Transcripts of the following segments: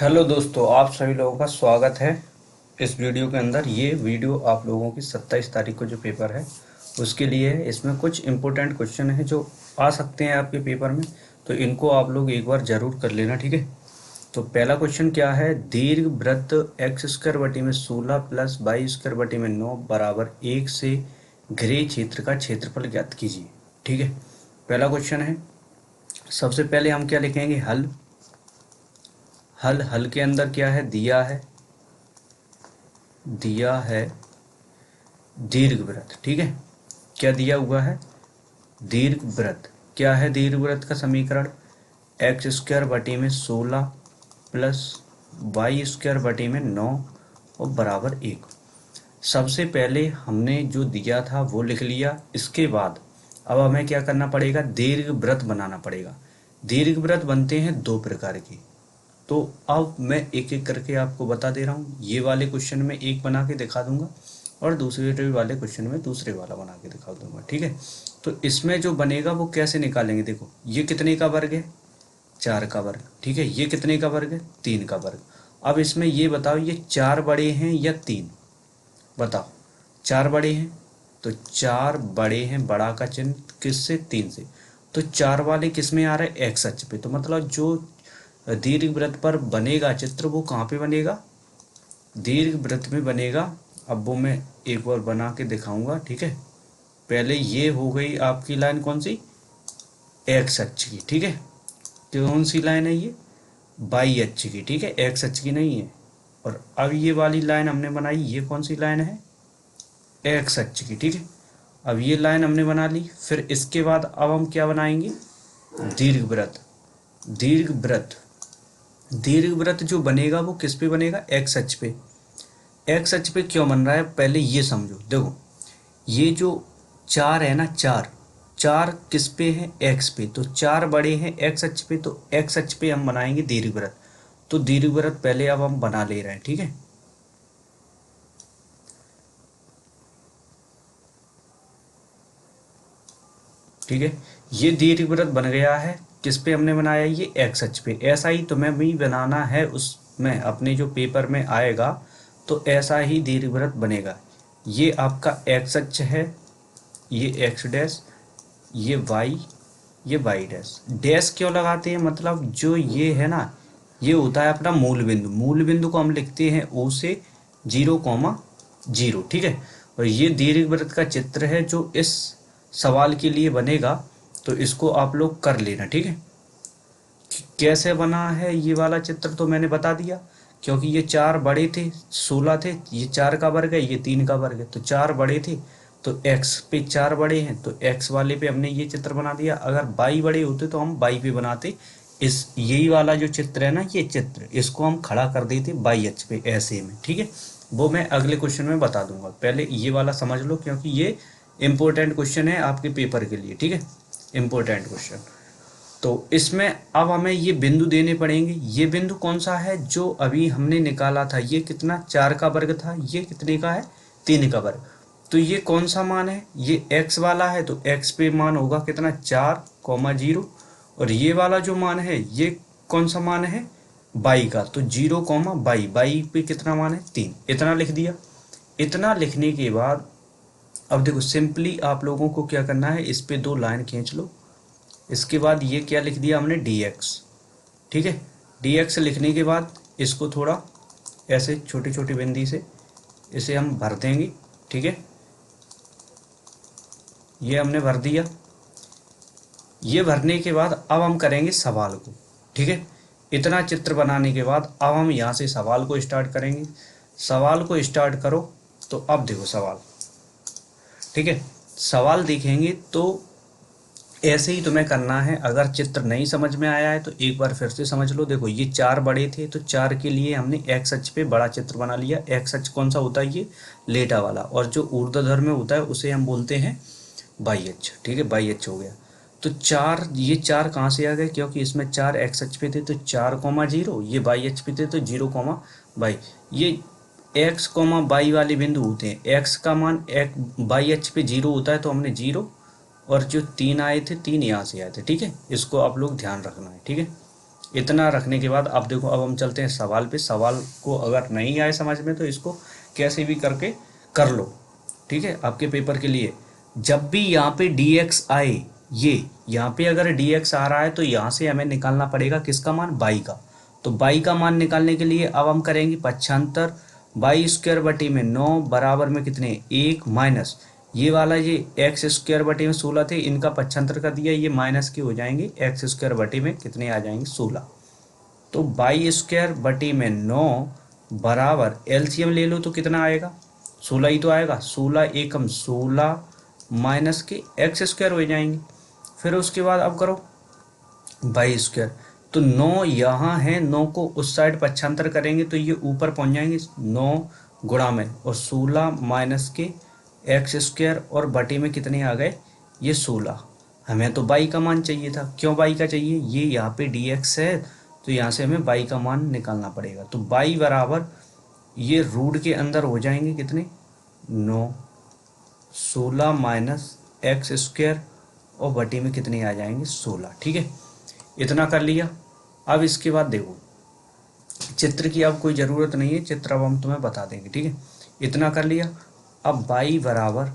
Hello दोस्तों, आप सभी लोगों का स्वागत है इस वीडियो के अंदर। ये वीडियो आप लोगों की 27 तारीख को जो पेपर है उसके लिए है। इसमें कुछ इम्पोर्टेंट क्वेश्चन हैं जो आ सकते हैं आपके पेपर में, तो इनको आप लोग एक बार ज़रूर कर लेना, ठीक है। तो पहला क्वेश्चन क्या है, दीर्घ वृत्त एक्स स्क्वायर बटी में 16 प्लस वाई स्क्वायर बटी में 9 बराबर 1 से घिरे क्षेत्र का क्षेत्रफल ज्ञात कीजिए, ठीक है। पहला क्वेश्चन है। सबसे पहले हम क्या लिखेंगे, हल। हल के अंदर क्या है, दिया है दीर्घवृत्त, ठीक है। क्या दिया हुआ है, दीर्घवृत्त। क्या है दीर्घवृत्त का समीकरण, एक्स स्क्वायर बटी में 16 प्लस वाई स्क्वायर बटी में 9 और बराबर 1। सबसे पहले हमने जो दिया था वो लिख लिया। इसके बाद अब हमें क्या करना पड़ेगा, दीर्घवृत्त बनाना पड़ेगा। दीर्घवृत्त बनते हैं दो प्रकार के। तो अब मैं एक एक करके आपको बता दे रहा हूँ। ये वाले क्वेश्चन में एक बना के दिखा दूंगा और दूसरे वाले क्वेश्चन में दूसरे वाला बना के दिखा दूंगा, ठीक है। तो इसमें जो बनेगा वो कैसे निकालेंगे, देखो ये कितने का वर्ग है, 4 का वर्ग, ठीक है। ये कितने का वर्ग है, 3 का वर्ग। अब इसमें ये बताओ, ये 4 बड़े हैं या 3, बताओ। 4 बड़े हैं तो 4 बड़े हैं, बड़ा का चिन्ह किससे, 3 से। तो 4 वाले किस में आ रहा है, एक्स अक्ष पे। तो मतलब जो दीर्घवृत्त पर बनेगा चित्र वो कहाँ पे बनेगा, दीर्घवृत्त में बनेगा। अब वो मैं एक बार बना के दिखाऊंगा, ठीक है। पहले ये हो गई आपकी लाइन कौन सी, एक्स अक्ष की, ठीक है। कौन सी लाइन है ये, वाई अक्ष की, ठीक है, एक्स अक्ष की नहीं है। और अब ये वाली लाइन हमने बनाई, ये कौन सी लाइन है, एक्स अक्ष की, ठीक है। अब ये लाइन हमने बना ली। फिर इसके बाद अब हम क्या बनाएंगे, दीर्घवृत्त। दीर्घवृत्त दीर्घवृत्त जो बनेगा वो किस पे बनेगा, एक्स अक्ष पे। एक्स अक्ष पे क्यों बन रहा है, पहले ये समझो। देखो ये जो 4 है ना, 4 4 किस पे है, एक्स पे। तो 4 बड़े हैं एक्स अक्ष पे, तो एक्स अक्ष पे हम बनाएंगे दीर्घवृत्त। तो दीर्घवृत्त पहले अब हम बना ले रहे हैं, ठीक है। ठीक है, ये दीर्घवृत्त बन गया है। किस पे हमने बनाया, ये एक्स अक्ष पे। ऐसा ही तुम्हें भी बनाना है, उसमें अपने जो पेपर में आएगा तो ऐसा ही दीर्घवृत्त बनेगा। ये आपका एक्स अक्ष है, ये एक्स डैश, ये वाई डैश। डैश क्यों लगाते हैं, मतलब जो ये है ना, ये होता है अपना मूल बिंदु। मूल बिंदु को हम लिखते हैं ओ से 0,0, ठीक है। और ये दीर्घवृत्त का चित्र है जो इस सवाल के लिए बनेगा, तो इसको आप लोग कर लेना, ठीक है। कैसे बना है ये वाला चित्र तो मैंने बता दिया, क्योंकि ये 4 बड़े थे, 16 थे, ये 4 का वर्ग है, ये 3 का वर्ग है। तो 4 बड़े थे तो x पे 4 बड़े हैं, तो x वाले पे हमने ये चित्र बना दिया। अगर y बड़े होते तो हम y पे बनाते। इस यही वाला जो चित्र है ना, ये चित्र, इसको हम खड़ा कर देते y अक्ष पे ऐसे में, ठीक है। वो मैं अगले क्वेश्चन में बता दूंगा, पहले ये वाला समझ लो, क्योंकि ये इम्पोर्टेंट क्वेश्चन है आपके पेपर के लिए, ठीक है, इम्पोर्टेंट क्वेश्चन। तो इसमें अब हमें ये बिंदु देने पड़ेंगे। ये बिंदु कौन सा है, जो अभी हमने निकाला था, ये कितना, 4 का वर्ग था, ये कितने का है, 3 का वर्ग। तो ये कौन सा मान है, ये x वाला है, तो x पे मान होगा कितना, 4,0। और ये वाला जो मान है ये कौन सा मान है, y का, तो 0,y। y पे कितना मान है, 3। इतना लिख दिया। इतना लिखने के बाद अब देखो सिंपली आप लोगों को क्या करना है, इस पे 2 लाइन खींच लो। इसके बाद ये क्या लिख दिया हमने, dx, ठीक है। dx लिखने के बाद इसको थोड़ा ऐसे छोटी छोटी बिंदी से इसे हम भर देंगे, ठीक है। ये हमने भर दिया। ये भरने के बाद अब हम करेंगे सवाल को, ठीक है। इतना चित्र बनाने के बाद अब हम यहाँ से सवाल को स्टार्ट करेंगे। सवाल को स्टार्ट करो। तो अब देखो सवाल, ठीक है। सवाल देखेंगे तो ऐसे ही तुम्हें करना है। अगर चित्र नहीं समझ में आया है तो एक बार फिर से समझ लो। देखो ये 4 बड़े थे, तो 4 के लिए हमने एक्स अक्ष पे बड़ा चित्र बना लिया। एक्स अक्ष कौन सा होता है, ये लेटा वाला, और जो ऊर्ध्वाधर में होता है उसे हम बोलते हैं वाई अक्ष, ठीक है, वाई अक्ष हो गया। तो 4, ये 4 कहाँ से आ गए, क्योंकि इसमें 4 एक्स अक्ष पे थे तो 4,0, ये वाई अक्ष पे थे तो 0,y। ये एक्स कॉमा वाई वाले बिंदु होते हैं। एक्स का मान वाई अक्ष पे 0 होता है, तो हमने 0, और जो 3 आए थे, 3 यहाँ से आए थे, ठीक है। इसको आप लोग ध्यान रखना है, ठीक है। इतना रखने के बाद अब देखो, अब हम चलते हैं सवाल पे। सवाल को अगर नहीं आए समझ में तो इसको कैसे भी करके कर लो, ठीक है, आपके पेपर के लिए। जब भी यहाँ पे dx आए, ये यहाँ पे अगर dx आ रहा है तो यहाँ से हमें निकालना पड़ेगा किसका मान, बाई का। तो बाई का मान निकालने के लिए अब हम करेंगे 75 बाई स्क्वायर बटी में 9 बराबर में कितने, 1 माइनस ये वाला, ये एक्स स्क्वायर बटी में 16 थे, इनका 75 का दिया, ये माइनस के हो जाएंगे, एक्स स्क्वायर बटी में कितने आ जाएंगे, 16। तो बाई स्क्वायर बटी में 9 बराबर एलसीएम ले लो तो कितना आएगा, 16 ही तो आएगा। 16 एकम 16 माइनस के एक्स स्क्वायर हो जाएंगे। फिर उसके बाद अब करो बाई स्क्वायर, तो 9 यहाँ है, 9 को उस साइड 75 करेंगे तो ये ऊपर पहुँच जाएंगे 9 गुणा में, और 16 माइनस के एक्स स्क्वायर और बटी में कितने आ गए, ये 16। हमें तो बाई का मान चाहिए था। क्यों बाई का चाहिए, ये यहाँ पे dx है तो यहाँ से हमें बाई का मान निकालना पड़ेगा। तो बाई बराबर ये रूट के अंदर हो जाएंगे कितने, 9, 16 माइनस एक्स स्क्वायर और बटी में कितने आ जाएंगे, 16। ठीक है, इतना कर लिया। अब इसके बाद देखो, चित्र की अब कोई ज़रूरत नहीं है, चित्र अब हम तुम्हें बता देंगे, ठीक है। इतना कर लिया। अब बाई बराबर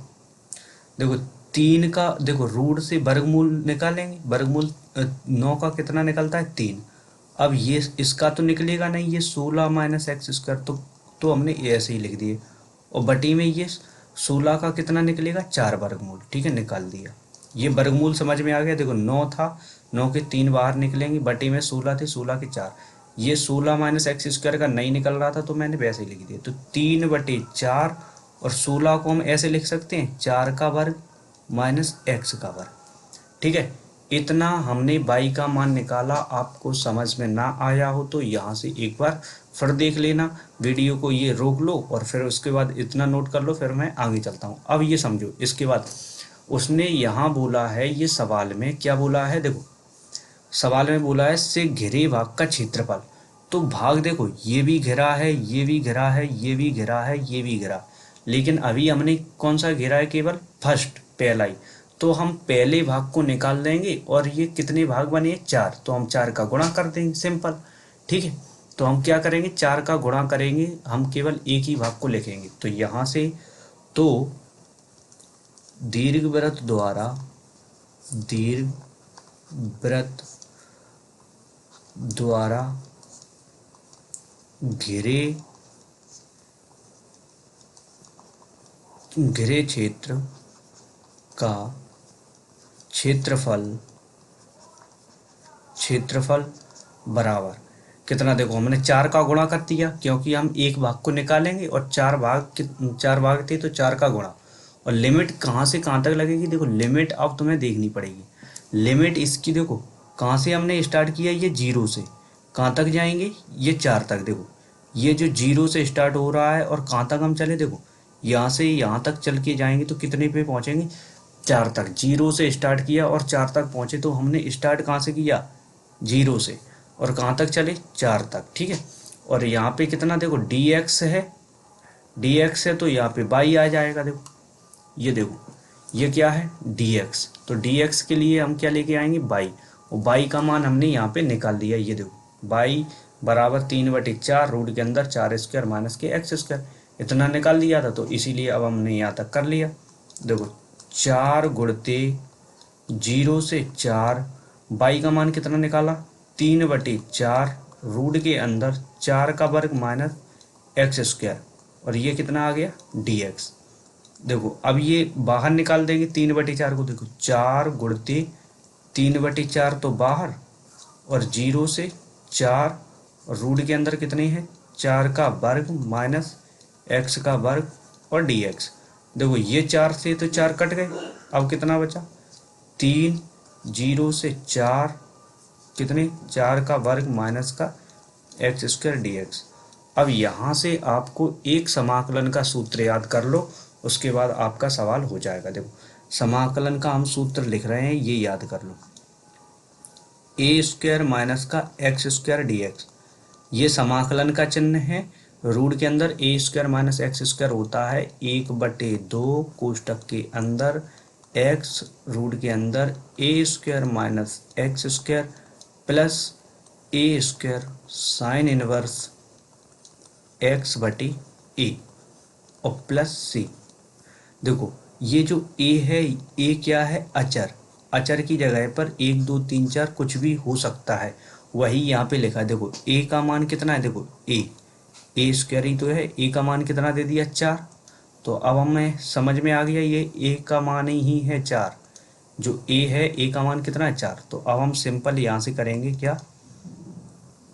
देखो 3 का, देखो रूट से वर्गमूल निकालेंगे, वर्गमूल 9 का कितना निकलता है, 3। अब ये इसका तो निकलेगा नहीं, ये 16 माइनस एक्स स्क्वायर, तो हमने ऐसे ही लिख दिए। और बटी में ये 16 का कितना निकलेगा, 4 वर्गमूल, ठीक है, निकाल दिया। ये वर्गमूल समझ में आ गया। देखो 9 था, 9 के 3 बाहर निकलेंगे, बटी में 16 थे, 16 के 4। ये 16 माइनस एक्स स्क्वायर का नहीं निकल रहा था तो मैंने वैसे ही लिख दिया। तो 3/4, और 16 को हम ऐसे लिख सकते हैं 4 का वर्ग माइनस एक्स का वर्ग, ठीक है। इतना हमने बाई का मान निकाला। आपको समझ में ना आया हो तो यहाँ से एक बार फिर देख लेना, वीडियो को ये रोक लो और फिर उसके बाद इतना नोट कर लो, फिर मैं आगे चलता हूँ। अब ये समझो, इसके बाद उसने यहाँ बोला है, ये सवाल में क्या बोला है, देखो सवाल में बोला है से घिरे भाग का क्षेत्रफल। तो भाग देखो, ये भी घिरा है, ये भी घिरा है, ये भी घिरा है, ये भी घिरा, लेकिन अभी हमने कौन सा घेरा है, केवल फर्स्ट, पहला ही। तो हम पहले भाग को निकाल देंगे और ये कितने भाग बने, 4, तो हम 4 का गुणा कर देंगे, सिंपल, ठीक है। तो हम क्या करेंगे, 4 का गुणा करेंगे, हम केवल एक ही भाग को लिखेंगे। तो यहाँ से तो दीर्घवृत्त द्वारा, दीर्घवृत्त द्वारा घिरे क्षेत्र का क्षेत्रफल बराबर कितना, देखो हमने 4 का गुणा कर दिया क्योंकि हम एक भाग को निकालेंगे और 4 भाग थे तो 4 का गुणा। और लिमिट कहाँ से कहाँ तक लगेगी, देखो लिमिट अब तुम्हें देखनी पड़ेगी। लिमिट इसकी देखो, कहाँ से हमने स्टार्ट किया, ये 0 से कहाँ तक जाएंगे, ये 4 तक। देखो ये जो 0 से स्टार्ट हो रहा है और कहाँ तक हम चले, देखो यहाँ से यहाँ तक चल के जाएंगे तो कितने पे पहुँचेंगे, 4 तक। 0 से स्टार्ट किया और 4 तक पहुँचे, तो हमने स्टार्ट कहाँ से किया, 0 से, और कहाँ तक चले, 4 तक, ठीक है। और यहाँ पे कितना, देखो dx है, dx है तो यहाँ पे बाई आ जाएगा। देखो ये, देखो ये क्या है, dx, तो dx के लिए हम क्या लेके आएंगे, बाई, और बाई का मान हमने यहाँ पे निकाल दिया। ये देखो बाई बराबर 3/4, रूट के अंदर 4 स्क्वायर माइनस के एक्स स्क्वायर, इतना निकाल दिया था, तो इसीलिए अब हमने यहाँ तक कर लिया। देखो 4 गुणते 0 से 4, बाई का मान कितना निकाला, 3/4, रूट के अंदर 4 का वर्ग माइनस एक्स स्क्वायर, और ये कितना आ गया, dx। देखो अब ये बाहर निकाल देंगे 3/4 को, देखो 4 गुणते 3/4 तो बाहर, और 0 से 4, और रूट के अंदर कितने हैं, 4 का वर्ग माइनस एक्स का वर्ग और dx। देखो ये 4 से तो 4 कट गए, अब कितना बचा, 3, 0 से 4, कितने, 4 का वर्ग माइनस का एक्स स्क्वायर dx। अब यहाँ से आपको एक समाकलन का सूत्र याद कर लो, उसके बाद आपका सवाल हो जाएगा। देखो समाकलन का हम सूत्र लिख रहे हैं, ये याद कर लो, ए स्क्वायर माइनस का एक्स स्क्वायर dx, ये समाकलन का चिन्ह है। रूट के अंदर a square minus x square होता है 1/2 कोष्टक के अंदर एक्स, रूट के अंदर a square minus x square plus a square sine inverse x बटे ए और प्लस सी। देखो ये जो ए है, ए क्या है, अचर। अचर की जगह पर 1 2 3 4 कुछ भी हो सकता है, वही यहाँ पे लिखा है। देखो ए का मान कितना है, देखो ए स्क्वायर ही तो है। ए का मान कितना दे दिया, 4। तो अब हमें समझ में आ गया ये ए का मान ही है 4। जो ए है, ए का मान कितना है, 4। तो अब हम सिंपल यहाँ से करेंगे क्या,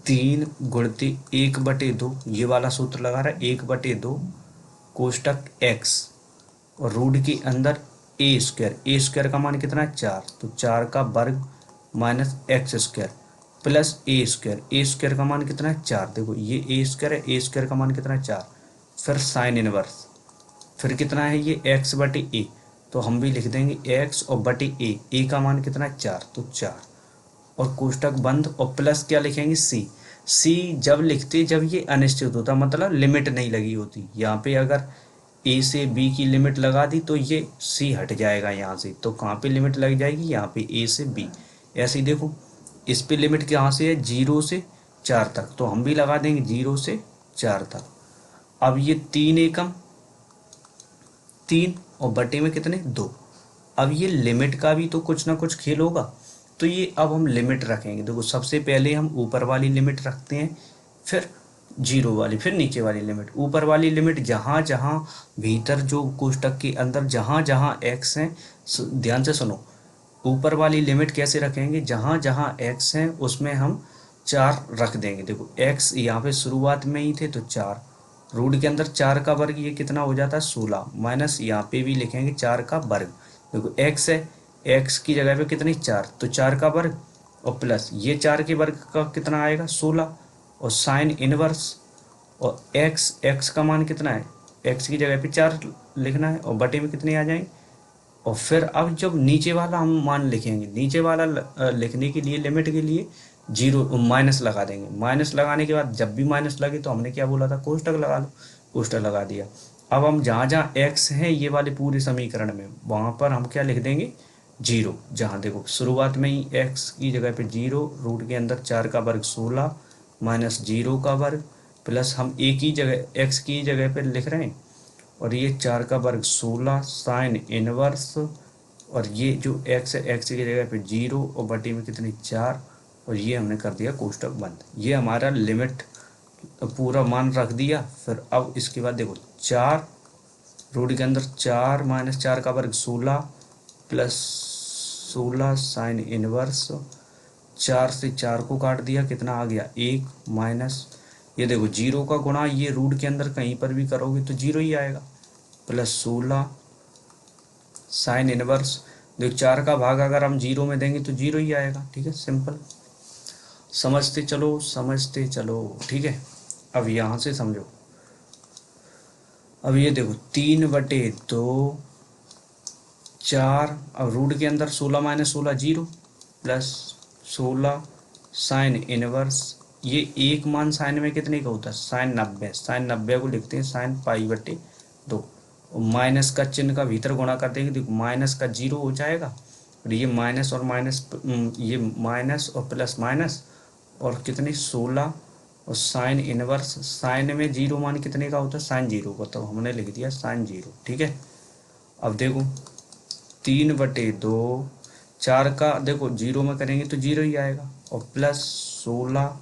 3 × 1/2 ये वाला सूत्र लगा रहा है, 1/2 कोष्टक एक्स और रूट के अंदर ए स्क्वायर का मान कितना है, 4। तो 4 का वर्ग minus x square plus a square का मान कितना है, 4। देखो ये ए स्क्वायर है, ए स्क्वायर का मान कितना है, 4। फिर साइन इनवर्स, फिर कितना है ये एक्स बटे ए। तो हम भी लिख देंगे एक्स और बटे ए का मान कितना है, 4। तो 4 और कोष्टक बंद और प्लस क्या लिखेंगे, सी जब लिखते जब ये अनिश्चित होता, मतलब लिमिट नहीं लगी होती। यहाँ पे अगर ए से बी की लिमिट लगा दी तो ये सी हट जाएगा यहाँ से। तो कहाँ पे लिमिट लग जाएगी, यहाँ पे ए से बी। ऐसे ही देखो इस पे लिमिट कहाँ से है, 0 से 4 तक। तो हम भी लगा देंगे 0 से 4 तक। अब ये 3 एकम 3 और बटे में कितने, 2। अब ये लिमिट का भी तो कुछ ना कुछ खेल होगा। तो ये अब हम लिमिट रखेंगे। देखो सबसे पहले हम ऊपर वाली लिमिट रखते हैं, फिर 0 वाली, फिर नीचे वाली लिमिट। ऊपर वाली लिमिट जहाँ जहाँ भीतर जो कोष्टक के अंदर जहाँ जहाँ एक्स हैं, ध्यान से सुनो, ऊपर वाली लिमिट कैसे रखेंगे, जहाँ जहाँ एक्स हैं उसमें हम 4 रख देंगे। देखो एक्स यहाँ पे शुरुआत में ही थे तो 4, रूट के अंदर 4 का वर्ग ये कितना हो जाता है, 16, माइनस यहाँ पे भी लिखेंगे 4 का वर्ग। देखो एक्स है, एक्स की जगह पे कितनी, 4। तो 4 का वर्ग और प्लस ये 4 के वर्ग का कितना आएगा, 16। और साइन इनवर्स और एक्स का मान कितना है, एक्स की जगह पे 4 लिखना है और बटे में कितने आ जाएंगे। और फिर अब जब नीचे वाला हम मान लिखेंगे, नीचे वाला लिखने के लिए लिमिट के लिए 0 माइनस लगा देंगे। माइनस लगाने के बाद जब भी माइनस लगे तो हमने क्या बोला था, कोष्टक लगा लो। कोष्टक लगा दिया। अब हम जहाँ जहाँ एक्स हैं ये वाले पूरे समीकरण में, वहाँ पर हम क्या लिख देंगे, 0। जहाँ देखो शुरुआत में ही एक्स की जगह पे 0, रूट के अंदर 4 का वर्ग 16 माइनस 0 का वर्ग प्लस हम ए की जगह एक्स की जगह पे लिख रहे हैं और ये 4 का वर्ग 16 साइन इनवर्स और ये जो एक्स है, एक्स की जगह पे 0 और बटी में कितनी, 4। और ये हमने कर दिया कोष्टक बंद। ये हमारा लिमिट पूरा मान रख दिया। फिर अब इसके बाद देखो 4 रूट के अंदर 4 माइनस 4 का वर्ग 16 प्लस 16 साइन इनवर्स, 4 से 4 को काट दिया, कितना आ गया, 1 माइनस ये देखो 0 का गुणा ये रूट के अंदर कहीं पर भी करोगे तो 0 ही आएगा, प्लस 16 साइन इनवर्स। देखो 4 का भाग अगर हम 0 में देंगे तो 0 ही आएगा। ठीक है, सिंपल, समझते चलो समझते चलो। ठीक है, अब यहाँ से समझो। अब ये देखो 3/2 4, अब रूट के अंदर 16 माइनस 16 0 प्लस 16 साइन इनवर्स, ये एक मान साइन में कितने का होता है, साइन 90। साइन 90 को लिखते हैं साइन π/2। माइनस का चिन्ह का भीतर गुणा कर देंगे, देखो माइनस का 0 हो जाएगा और ये माइनस और माइनस, ये माइनस और प्लस माइनस और कितने, 16 और साइन इनवर्स, साइन में 0 मान कितने का होता है, साइन 0 का। तो हमने लिख दिया साइन 0। ठीक है, अब देखो 3/2 4 का देखो 0 में करेंगे तो 0 ही आएगा और प्लस 16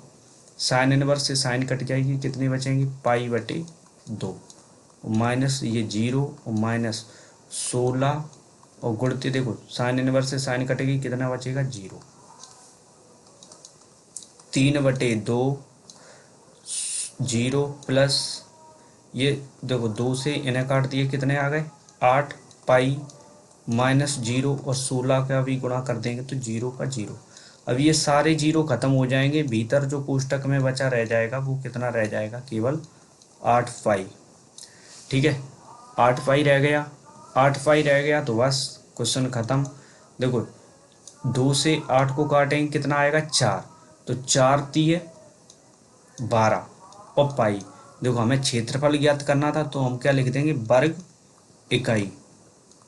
साइन इनवर्स से साइन कट जाएगी, कितने बचेंगे, π/2 माइनस ये 0 और माइनस 16 और गुणते देखो साइन इनवर्स से साइन कटेगी, कितना बचेगा, 0। 3/2 0 प्लस ये देखो 2 से इन्हें काट दिए, कितने आ गए, 8 पाई माइनस 0 और 16 का भी गुणा कर देंगे तो 0 का 0। अब ये सारे 0 खत्म हो जाएंगे, भीतर जो कोष्टक में बचा रह जाएगा वो कितना रह जाएगा, केवल 8 पाई। ठीक है, 8 पाई रह गया, 8 पाई रह गया तो बस क्वेश्चन खत्म। देखो 2 से 8 को काटेंगे, कितना आएगा, 4। तो 4 3 12 और पाई। देखो हमें क्षेत्रफल ज्ञात करना था तो हम क्या लिख देंगे, वर्ग इकाई।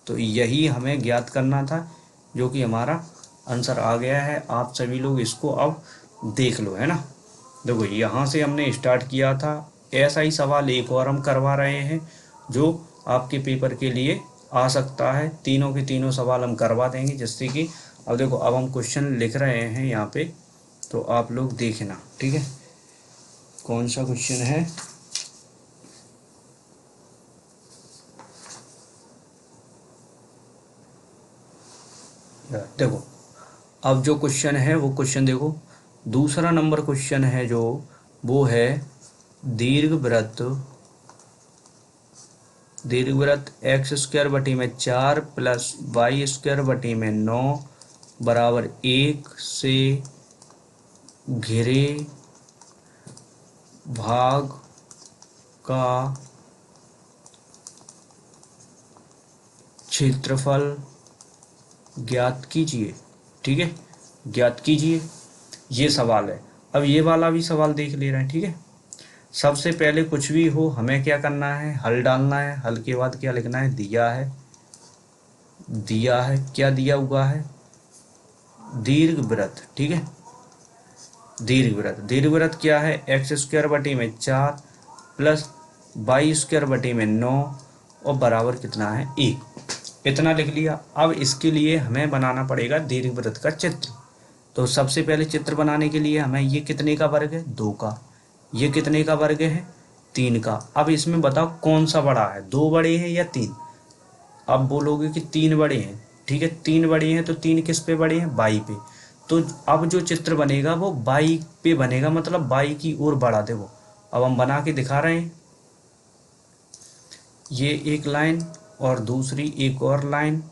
तो यही हमें ज्ञात करना था, जो कि हमारा आंसर आ गया है। आप सभी लोग इसको अब देख लो, है ना। देखो यहाँ से हमने स्टार्ट किया था, ऐसा ही सवाल एक और हम करवा रहे हैं जो आपके पेपर के लिए आ सकता है। तीनों के तीनों सवाल हम करवा देंगे, जिससे कि अब देखो अब हम क्वेश्चन लिख रहे हैं यहाँ पे, तो आप लोग देखना, ठीक है। कौन सा क्वेश्चन है? देखो अब जो क्वेश्चन है वो क्वेश्चन देखो, दूसरा नंबर क्वेश्चन है जो, वो है दीर्घवृत्त एक्स स्क्वायर बटी में 4 प्लस वाई स्क्वायर बटी में 9 बराबर 1 से घिरे भाग का क्षेत्रफल ज्ञात कीजिए, ठीक है, ज्ञात कीजिए, ये सवाल है। अब ये वाला भी सवाल देख ले रहे हैं, ठीक है। सबसे पहले कुछ भी हो हमें क्या करना है, हल डालना है। हल के बाद क्या लिखना है, दिया है क्या दिया हुआ है, दीर्घवृत्त, ठीक है। दीर्घवृत्त क्या है, एक्स स्क्वायर बटी में 4 प्लस वाई स्क्वायर बटी में 9 और बराबर कितना है 1, इतना लिख लिया। अब इसके लिए हमें बनाना पड़ेगा दीर्घवृत्त का चित्र। तो सबसे पहले चित्र बनाने के लिए हमें, ये कितने का वर्ग है, 2 का, ये कितने का वर्ग है, 3 का। अब इसमें बताओ कौन सा बड़ा है, 2 बड़े हैं या 3? अब बोलोगे कि 3 बड़े हैं, ठीक है, 3 बड़े हैं, तो 3 किस पे बड़े हैं, बाई पे। तो अब जो चित्र बनेगा वो बाई पे बनेगा, मतलब बाई की ओर बढ़ा दे वो। अब हम बना के दिखा रहे हैं, ये एक लाइन और दूसरी एक और लाइन,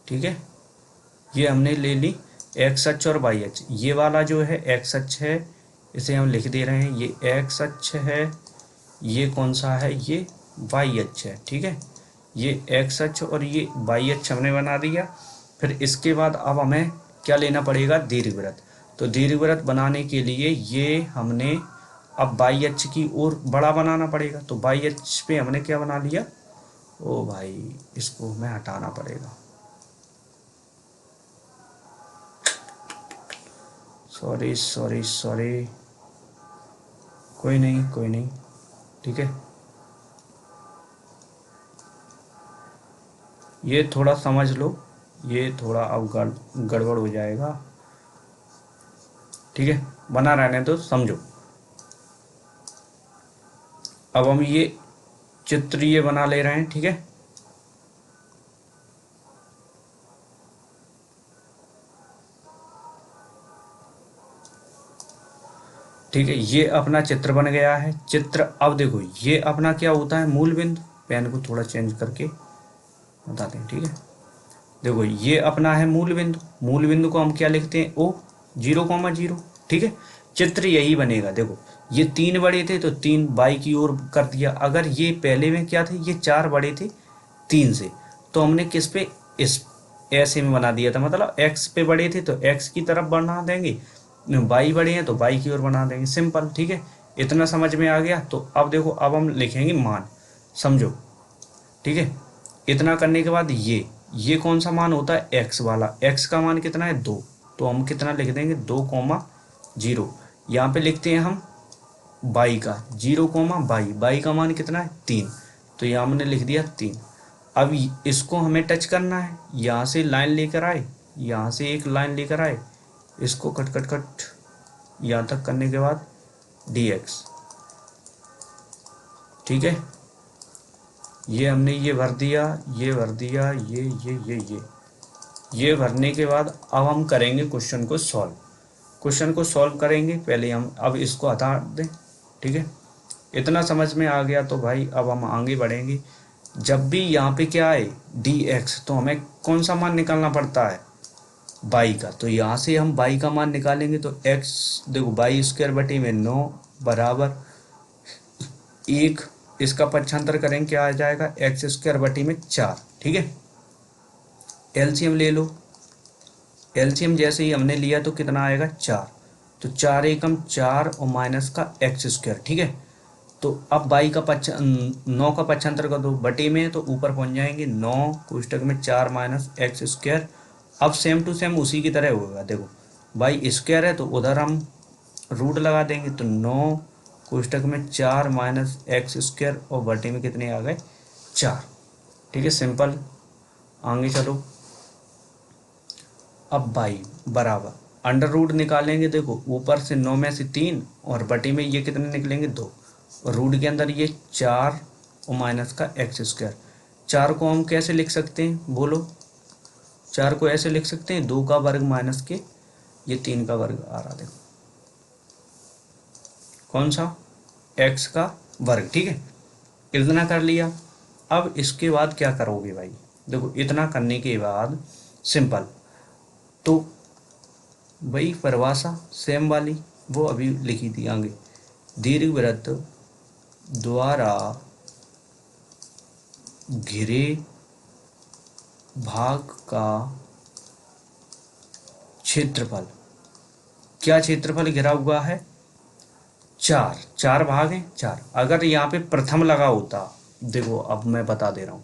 ठीक है। ये हमने ले ली एक्स अक्ष और वाई अक्ष। ये वाला जो है एक्स अक्ष है, इसे हम लिख दे रहे हैं, ये एक्स अक्ष है। ये कौन सा है, ये वाई अक्ष है, ठीक है। ये एक्स अक्ष और ये वाई अक्ष हमने बना दिया। फिर इसके बाद अब हमें क्या लेना पड़ेगा, दीर्घवृत्त। तो दीर्घवृत्त बनाने के लिए ये हमने अब वाई अक्ष की ओर बड़ा बनाना पड़ेगा। तो वाई अक्ष पे हमने क्या बना लिया, ओ भाई इसको हमें हटाना पड़ेगा, सॉरी, कोई नहीं, ठीक है। ये थोड़ा समझ लो, ये थोड़ा अब गड़बड़ हो जाएगा, ठीक है, बना रहने तो समझो। अब हम ये चित्र ये बना ले रहे हैं, ठीक है। ठीक है, ये अपना चित्र बन गया है। चित्र अब देखो ये अपना क्या होता है, मूल बिंदु। पेन को थोड़ा चेंज करके बताते हैं, ठीक है। देखो ये अपना है मूल बिंदु, मूल बिंदु को हम क्या लिखते हैं, ओ 0,0, ठीक है। चित्र यही बनेगा। देखो ये 3 बड़े थे तो 3 बाई की ओर कर दिया। अगर ये पहले में क्या थे, ये 4 बड़े थे 3 से, तो हमने किस पे, इस ऐसे में बना दिया था, मतलब एक्स पे बड़े थे तो एक्स की तरफ बना देंगे, बाई बड़े हैं तो बाई की ओर बना देंगे, सिंपल, ठीक है। इतना समझ में आ गया। तो अब देखो अब हम लिखेंगे मान, समझो, ठीक है। इतना करने के बाद ये कौन सा मान होता है, एक्स वाला। एक्स का मान कितना है, 2, तो हम कितना लिख देंगे, 2,0। यहाँ पे लिखते हैं हम बाई का, 0,22, बाई का मान कितना है, 3, तो यहाँ हमने लिख दिया 3। अब इसको हमें टच करना है, यहाँ से लाइन लेकर आए, यहाँ से एक लाइन लेकर आए, इसको कट कट कट यहाँ तक करने के बाद dx, ठीक है। ये हमने ये भर दिया, ये भर दिया, ये भरने के बाद अब हम करेंगे क्वेश्चन को सॉल्व। क्वेश्चन को सॉल्व करेंगे, पहले हम अब इसको हटा दें, ठीक है। इतना समझ में आ गया तो भाई अब हम आगे बढ़ेंगे। जब भी यहाँ पे क्या आए dx, तो हमें कौन सा मान निकालना पड़ता है, बाई का। तो यहाँ से हम बाई का मान निकालेंगे तो x, देखो बाई स्क्वायर बटी में 9 बराबर 1, इसका पक्षांतर करेंगे क्या आ जाएगा, एक्स स्क्वायर बटी में 4, ठीक है। एलसीएम ले लो, एलसीएम जैसे ही हमने लिया तो कितना आएगा, 4, तो 4 एकम 4 और माइनस का एक्स स्क्वायर, ठीक है। तो अब 9 का पक्षांतर कर दो, बटे में तो ऊपर पहुंच जाएंगे 9 कोष्टक में 4 माइनस एक्स स्क्वायर। अब सेम टू सेम उसी की तरह होगा, देखो वाई स्क्वायर है तो उधर हम रूट लगा देंगे, तो 9 कोष्टक में 4 माइनस एक्स स्क्वायर और बटे में कितने आ गए 4। ठीक है, सिंपल। आगे चलो। अब वाई बराबर अंडर रूट निकालेंगे। देखो ऊपर से 9 में से 3 और बटे में ये कितने निकलेंगे 2, और रूट के अंदर ये 4 और माइनस का एक्स स्क्वायर। 4 को हम कैसे लिख सकते हैं बोलो? 4 को ऐसे लिख सकते हैं 2 का वर्ग माइनस के ये 3 का वर्ग आ रहा, देखो कौन सा, x का वर्ग। ठीक है, इतना कर लिया। अब इसके बाद क्या करोगे भाई? देखो इतना करने के बाद सिंपल, तो वही परिभाषा सेम वाली वो अभी लिखी थी आगे, दीर्घवृत्त द्वारा घिरे भाग का क्षेत्रफल। क्या क्षेत्रफल घिरा हुआ है? 4, 4 भाग हैं 4। अगर यहाँ पे प्रथम लगा होता, देखो अब मैं बता दे रहा हूँ,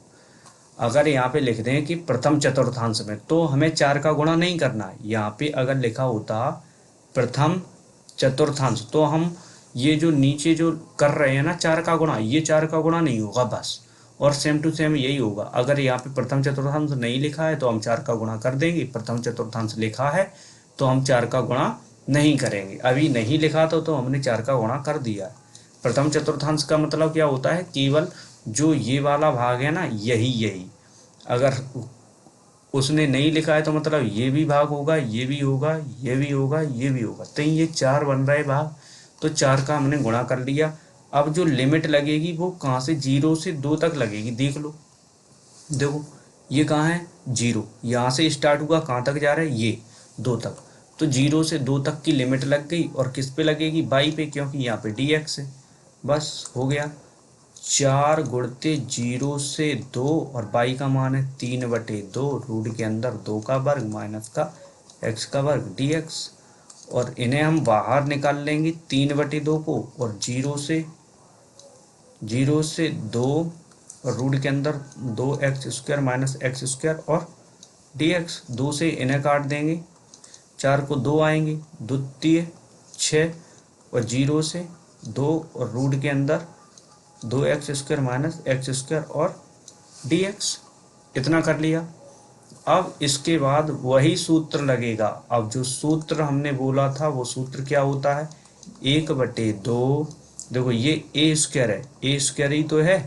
अगर यहाँ पे लिख दें कि प्रथम चतुर्थांश में, तो हमें 4 का गुणा नहीं करना है। यहाँ पे अगर लिखा होता प्रथम चतुर्थांश, तो हम ये जो नीचे जो कर रहे हैं ना 4 का गुणा, ये 4 का गुणा नहीं होगा बस। और सेम टू सेम यही होगा, अगर यहाँ पे प्रथम चतुर्थांश नहीं लिखा है तो हम 4 का गुणा कर देंगे, प्रथम चतुर्थांश लिखा है तो हम 4 का गुणा नहीं करेंगे। अभी नहीं लिखा तो हमने 4 का गुणा कर दिया है। प्रथम चतुर्थांश का मतलब क्या होता है? केवल जो ये वाला भाग है ना, यही अगर उसने नहीं लिखा है तो मतलब ये भी भाग होगा, ये भी होगा, ये भी होगा, ये भी होगा, तो ये 4 बन रहे भाग, तो 4 का हमने गुणा कर लिया। अब जो लिमिट लगेगी वो कहाँ से, 0 से 2 तक लगेगी। देख लो, देखो ये कहाँ है 0, यहाँ से स्टार्ट हुआ, कहाँ तक जा रहा है ये 2 तक, तो 0 से 2 तक की लिमिट लग गई। और किस पे लगेगी? बाई पे, क्योंकि यहाँ पे dx है। बस हो गया, 4 गुणते 0 से 2 और बाई का मान है 3/2, रूट के अंदर 2 का वर्ग माइनस का x का वर्ग dx। और इन्हें हम बाहर निकाल लेंगे 3/2 को, और 0 से 2 और रूट के अंदर 2x square minus x square और dx। 2 से इन्हें काट देंगे, 4 को 2 आएंगे, 2 तिये 6, और 0 से 2 और रूट के अंदर 2x square minus x square और dx। इतना कर लिया। अब इसके बाद वही सूत्र लगेगा। अब जो सूत्र हमने बोला था वो सूत्र क्या होता है? 1/2। देखो ये ए स्क्वायर है, ए स्क्वायर ही तो है,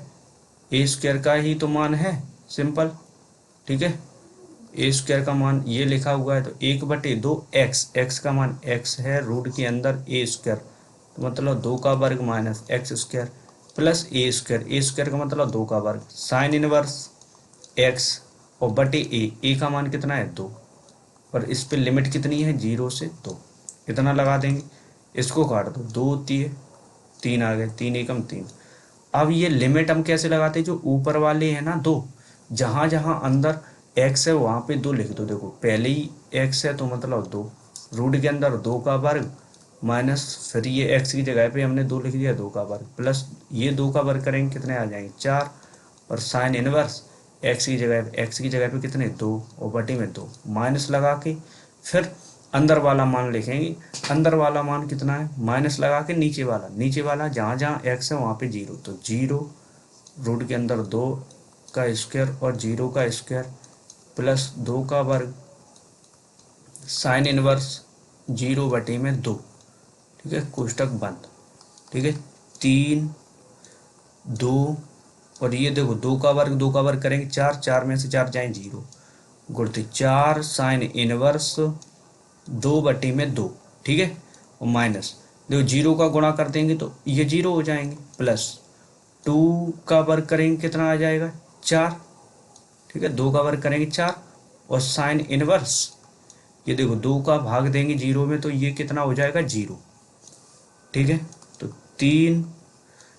ए स्क्वायर का ही तो मान है, सिंपल। ठीक है, ए स्क्वायर का मान ये लिखा हुआ है, तो 1/2 एक्स, एक्स का मान एक्स है, रूट के अंदर ए स्क्वायर, तो मतलब 2 का वर्ग minus x square plus a square, A square का मतलब 2 का वर्ग, साइन इनवर्स एक्स और बटे ए का मान कितना है 2, और इस पे लिमिट कितनी है 0 से 2। इतना लगा देंगे, इसको काट दो, 2 तिये 3 आ गए, 3 एकम 3। अब ये लिमिट हम कैसे लगाते हैं? जो ऊपर वाले हैं ना 2, जहाँ जहाँ अंदर x है वहाँ पे 2 लिख दो। देखो पहले ही x है तो मतलब 2, रूट के अंदर 2 का वर्ग माइनस, फिर ये x की जगह पे हमने 2 लिख दिया, 2 का वर्ग प्लस ये 2 का वर्ग करेंगे कितने आ जाएंगे 4, और साइन इनवर्स x की जगह पे कितने 2 और बटे में 2 माइनस लगा के फिर अंदर वाला मान लिखेंगे। अंदर वाला मान कितना है? माइनस लगा के नीचे वाला जहाँ जहाँ x है वहाँ पे 0, तो 0 रूट के अंदर 2 का स्क्वायर और 0 का स्क्वायर प्लस 2 का वर्ग साइन इनवर्स 0/2। ठीक है, कोष्टक बंद। ठीक है, 3 2 और ये देखो 2 का वर्ग करेंगे 4, 4 में से 4 जाए 0, गुणित 4 साइन इनवर्स 2/2। ठीक है, और माइनस देखो 0 का गुणा कर देंगे तो ये 0 हो जाएंगे, प्लस 2 का वर्ग करेंगे कितना आ जाएगा 4। ठीक है, 2 का वर्ग करेंगे 4 और साइन इनवर्स, ये देखो 2 का भाग देंगे 0 में तो ये कितना हो जाएगा 0। ठीक है, तो 3,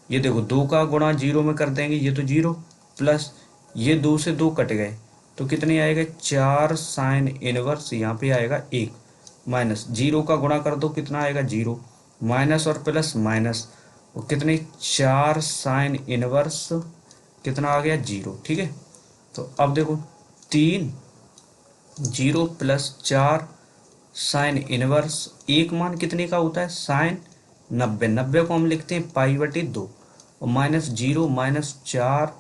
ये देखो 2 का गुणा 0 में कर देंगे, ये तो 0 प्लस ये 2 से 2 कट गए तो कितने आएगा 4 साइन इनवर्स, यहाँ पे आएगा 1 माइनस 0 का गुणा कर दो कितना आएगा 0, माइनस और प्लस माइनस, और कितने 4 साइन इनवर्स कितना आ गया 0। ठीक है, तो अब देखो 3 0 प्लस 4 साइन इनवर्स एक मान कितने का होता है, साइन 90, 90 को हम लिखते हैं पाई बटे 2, और माइनस 0 माइनस 4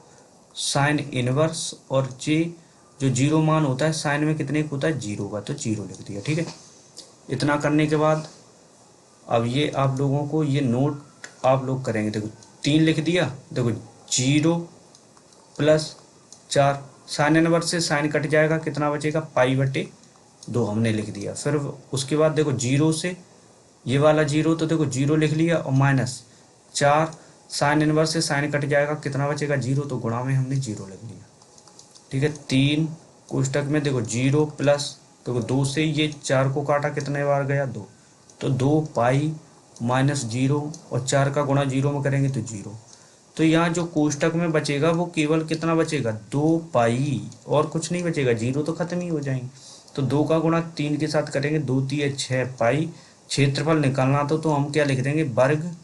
साइन इनवर्स, और जे जो जीरो मान होता है साइन में कितने का होता है, 0 का, तो 0 लिख दिया। ठीक है, इतना करने के बाद अब ये आप लोगों को ये नोट आप लोग करेंगे। देखो 3 लिख दिया, देखो 0 प्लस 4 साइन इनवर्स से साइन कट जाएगा, कितना बचेगा, पाई बटे 2 हमने लिख दिया। फिर उसके बाद देखो 0 से ये वाला 0, तो देखो 0 लिख लिया, और माइनस 4 साइन इनवर्स से साइन कट जाएगा, कितना बचेगा, 0, तो गुणा में हमने 0 लिख लिया। ठीक है, 3 कोष्टक में देखो 0 प्लस, देखो 2 से ये 4 को काटा, कितने बार गया, 2, तो 2 पाई माइनस 0, और 4 का गुणा 0 में करेंगे तो 0। तो यहाँ जो कोष्टक में बचेगा वो केवल कितना बचेगा, 2 पाई, और कुछ नहीं बचेगा, 0 तो खत्म ही हो जाएंगे। तो 2 का गुणा 3 के साथ करेंगे, 2 3 6 पाई। क्षेत्रफल निकालना तो हम क्या लिख देंगे, वर्ग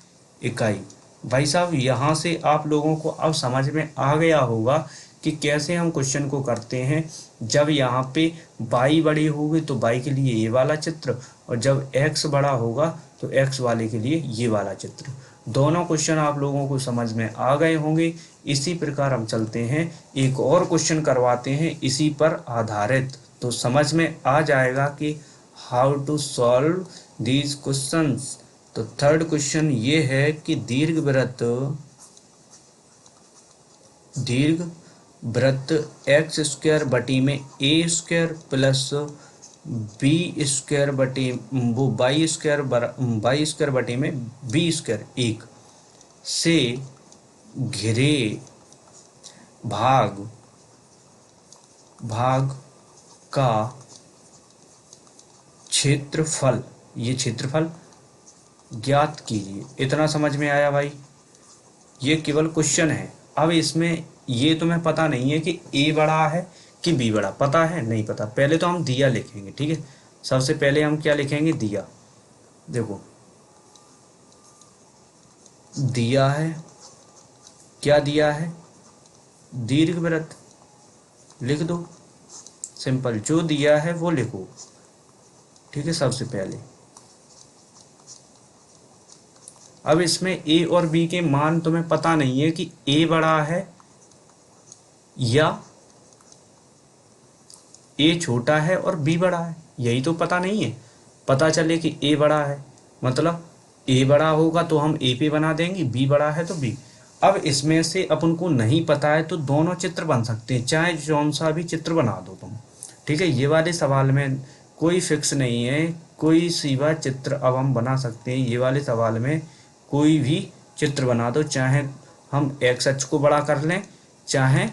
इकाई। भाई साहब यहाँ से आप लोगों को अब समझ में आ गया होगा कि कैसे हम क्वेश्चन को करते हैं। जब यहाँ पे y बड़ी होगी तो y के लिए ये वाला चित्र, और जब x बड़ा होगा तो x वाले के लिए ये वाला चित्र। दोनों क्वेश्चन आप लोगों को समझ में आ गए होंगे। इसी प्रकार हम चलते हैं, एक और क्वेश्चन करवाते हैं इसी पर आधारित, तो समझ में आ जाएगा कि how to solve these questions. तो थर्ड क्वेश्चन ये है कि दीर्घ वृत्त एक्स स्क्वायर बटी में A square plus B square बटी वो वाई स्क्वायर बटी में बी स्क्वायर 1 से घिरे भाग का क्षेत्रफल, ये क्षेत्रफल ज्ञात कीजिए। इतना समझ में आया भाई? ये केवल क्वेश्चन है। अब इसमें ये तुम्हें पता नहीं है कि ए बड़ा है कि बी बड़ा, पता है नहीं पता। पहले तो हम दिया लिखेंगे। ठीक है, सबसे पहले हम क्या लिखेंगे, दिया। देखो दिया है, क्या दिया है, दीर्घवृत्त लिख दो, सिंपल, जो दिया है वो लिखो। ठीक है, सबसे पहले अब इसमें ए और बी के मान तुम्हें पता नहीं है कि ए बड़ा है या ए छोटा है और बी बड़ा है, यही तो पता नहीं है। पता चले कि ए बड़ा है, मतलब ए बड़ा होगा तो हम ए पे बना देंगे, बी बड़ा है तो बी। अब इसमें से अपन को नहीं पता है तो दोनों चित्र बन सकते हैं, चाहे जौन सा भी चित्र बना दो तुम। ठीक है, ये वाले सवाल में कोई फिक्स नहीं है, कोई सीधा चित्र अब हम बना सकते हैं। ये वाले सवाल में कोई भी चित्र बना दो, चाहे हम एक्स अक्ष को बड़ा कर लें, चाहे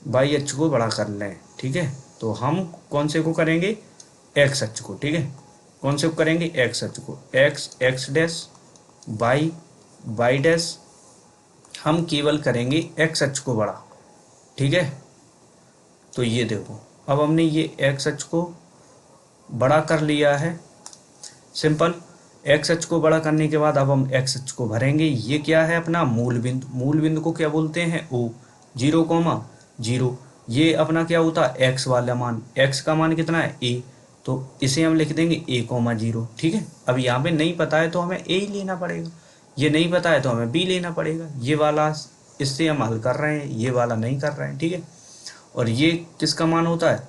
वाई अक्ष को बड़ा कर लें। ठीक है, तो हम कौन से को करेंगे, एक्स अक्ष को। ठीक है, कौन से को करेंगे, एक्स अक्ष को। X X dash, Y Y dash, हम केवल करेंगे एक्स अक्ष को बड़ा। ठीक है, तो ये देखो अब हमने ये एक्स अक्ष को बड़ा कर लिया है, सिंपल। एक्स अक्ष को बड़ा करने के बाद अब हम एक्स अक्ष को भरेंगे। ये क्या है, अपना मूल बिंदु। मूल बिंदु को क्या बोलते हैं, ओ। 0,0, ये अपना क्या होता है, एक्स वाला मान। एक्स का मान कितना है, ए, तो इसे हम लिख देंगे a,0। ठीक है, अब यहाँ पे नहीं पता है तो हमें ए ही लेना पड़ेगा, ये नहीं पता है तो हमें बी लेना पड़ेगा। ये वाला इससे हम हल कर रहे हैं, ये वाला नहीं कर रहे हैं। ठीक है, और ये किसका मान होता है,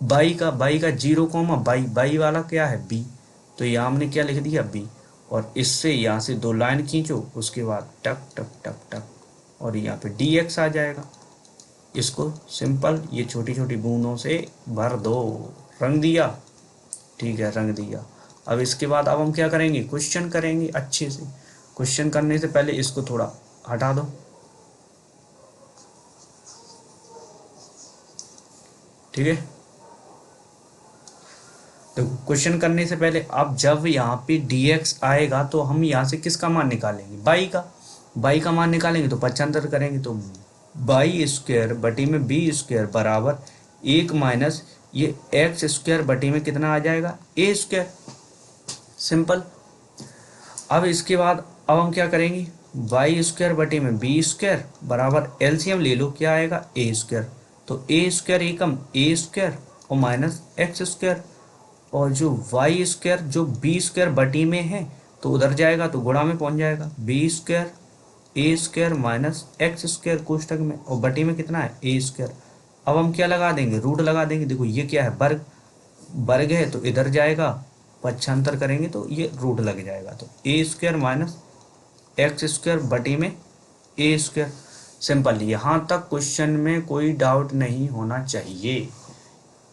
बाई का। 0,बाई वाला क्या है, बी, तो यहाँ हमने क्या लिख दिया, बी। और इससे यहाँ से 2 लाइन खींचो, उसके बाद टक टक टक टक, और यहाँ पे dx आ जाएगा। इसको सिंपल ये छोटी छोटी बूंदों से भर दो। रंग दिया, ठीक है, रंग दिया। अब इसके बाद अब हम क्या करेंगे, क्वेश्चन करेंगे अच्छे से। क्वेश्चन करने से पहले इसको थोड़ा हटा दो। ठीक है, तो क्वेश्चन करने से पहले अब जब यहाँ पे dx आएगा तो हम यहाँ से किसका मान निकालेंगे, बाई का। बाई का मान निकालेंगे तो 75 करेंगे, तो बाई स्क्वायर बटी में बी स्क्वायर बराबर 1 माइनस ये एक्स स्क्वायर बटी में कितना आ जाएगा, ए स्क्वायर, सिंपल। अब इसके बाद अब हम क्या करेंगे, वाई स्क्वायर बटी में बी स्क्वायर बराबर एलसीएम ले लो, क्या आएगा, ए स्क्वायर। तो ए स्क्वायर एकम ए स्क्वायर और माइनस एक्स स्क्वायर, और जो वाई स्क्वायर जो बी स्क्वायर बटी में है तो उधर जाएगा तो गुणा में पहुंच जाएगा, बी स्क्वायर ए स्क्वायर माइनस एक्स स्क्वायर कोष्टक में, और बटी में कितना है ए स्क्वायर। अब हम क्या लगा देंगे, रूट लगा देंगे। देखो ये क्या है, वर्ग, वर्ग है तो इधर जाएगा, पक्षांतर करेंगे तो ये रूट लग जाएगा, तो ए स्क्वायर माइनस एक्स स्क्वायर बटी में ए स्क्वायर। सिंपल। यहाँ तक क्वेश्चन में कोई डाउट नहीं होना चाहिए।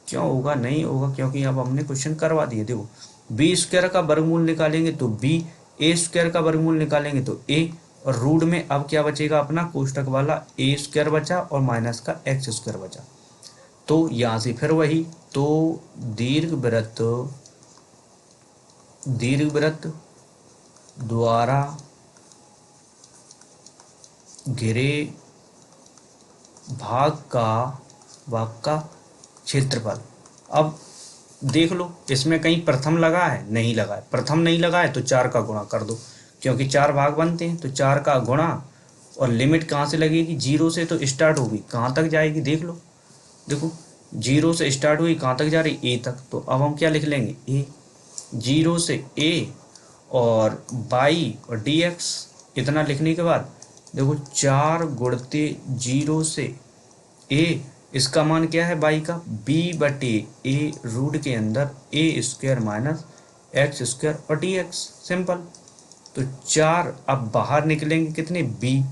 क्यों होगा, नहीं होगा, क्योंकि अब हमने क्वेश्चन करवा दिए। देखो बी स्क्वायर का वर्गमूल निकालेंगे तो बी, ए स्क्वायर का वर्गमूल निकालेंगे तो ए, और रूट में अब क्या बचेगा अपना कोष्टक वाला ए स्क्वायर बचा और माइनस का एक्स स्क्वायर बचा। तो यहाँ से फिर वही, तो दीर्घवृत्त, दीर्घवृत्त द्वारा घिरे भाग का क्षेत्रफल। अब देख लो इसमें कहीं प्रथम लगा है, नहीं लगा है। प्रथम नहीं लगा है तो 4 का गुणा कर दो, क्योंकि 4 भाग बनते हैं, तो 4 का गुणा, और लिमिट कहाँ से लगेगी, 0 से तो स्टार्ट होगी, कहाँ तक जाएगी देख लो। देखो 0 से स्टार्ट हुई, कहाँ तक जा रही, ए तक। तो अब हम क्या लिख लेंगे, ए, 0 से ए और बाई और डी एक्स। इतना लिखने के बाद देखो 4 गुणते 0 से ए, इसका मान क्या है बाई का, बी बटे ए रूट के अंदर a square minus x square और डी एक्स। सिंपल। तो 4 अब बाहर निकलेंगे कितने, बी,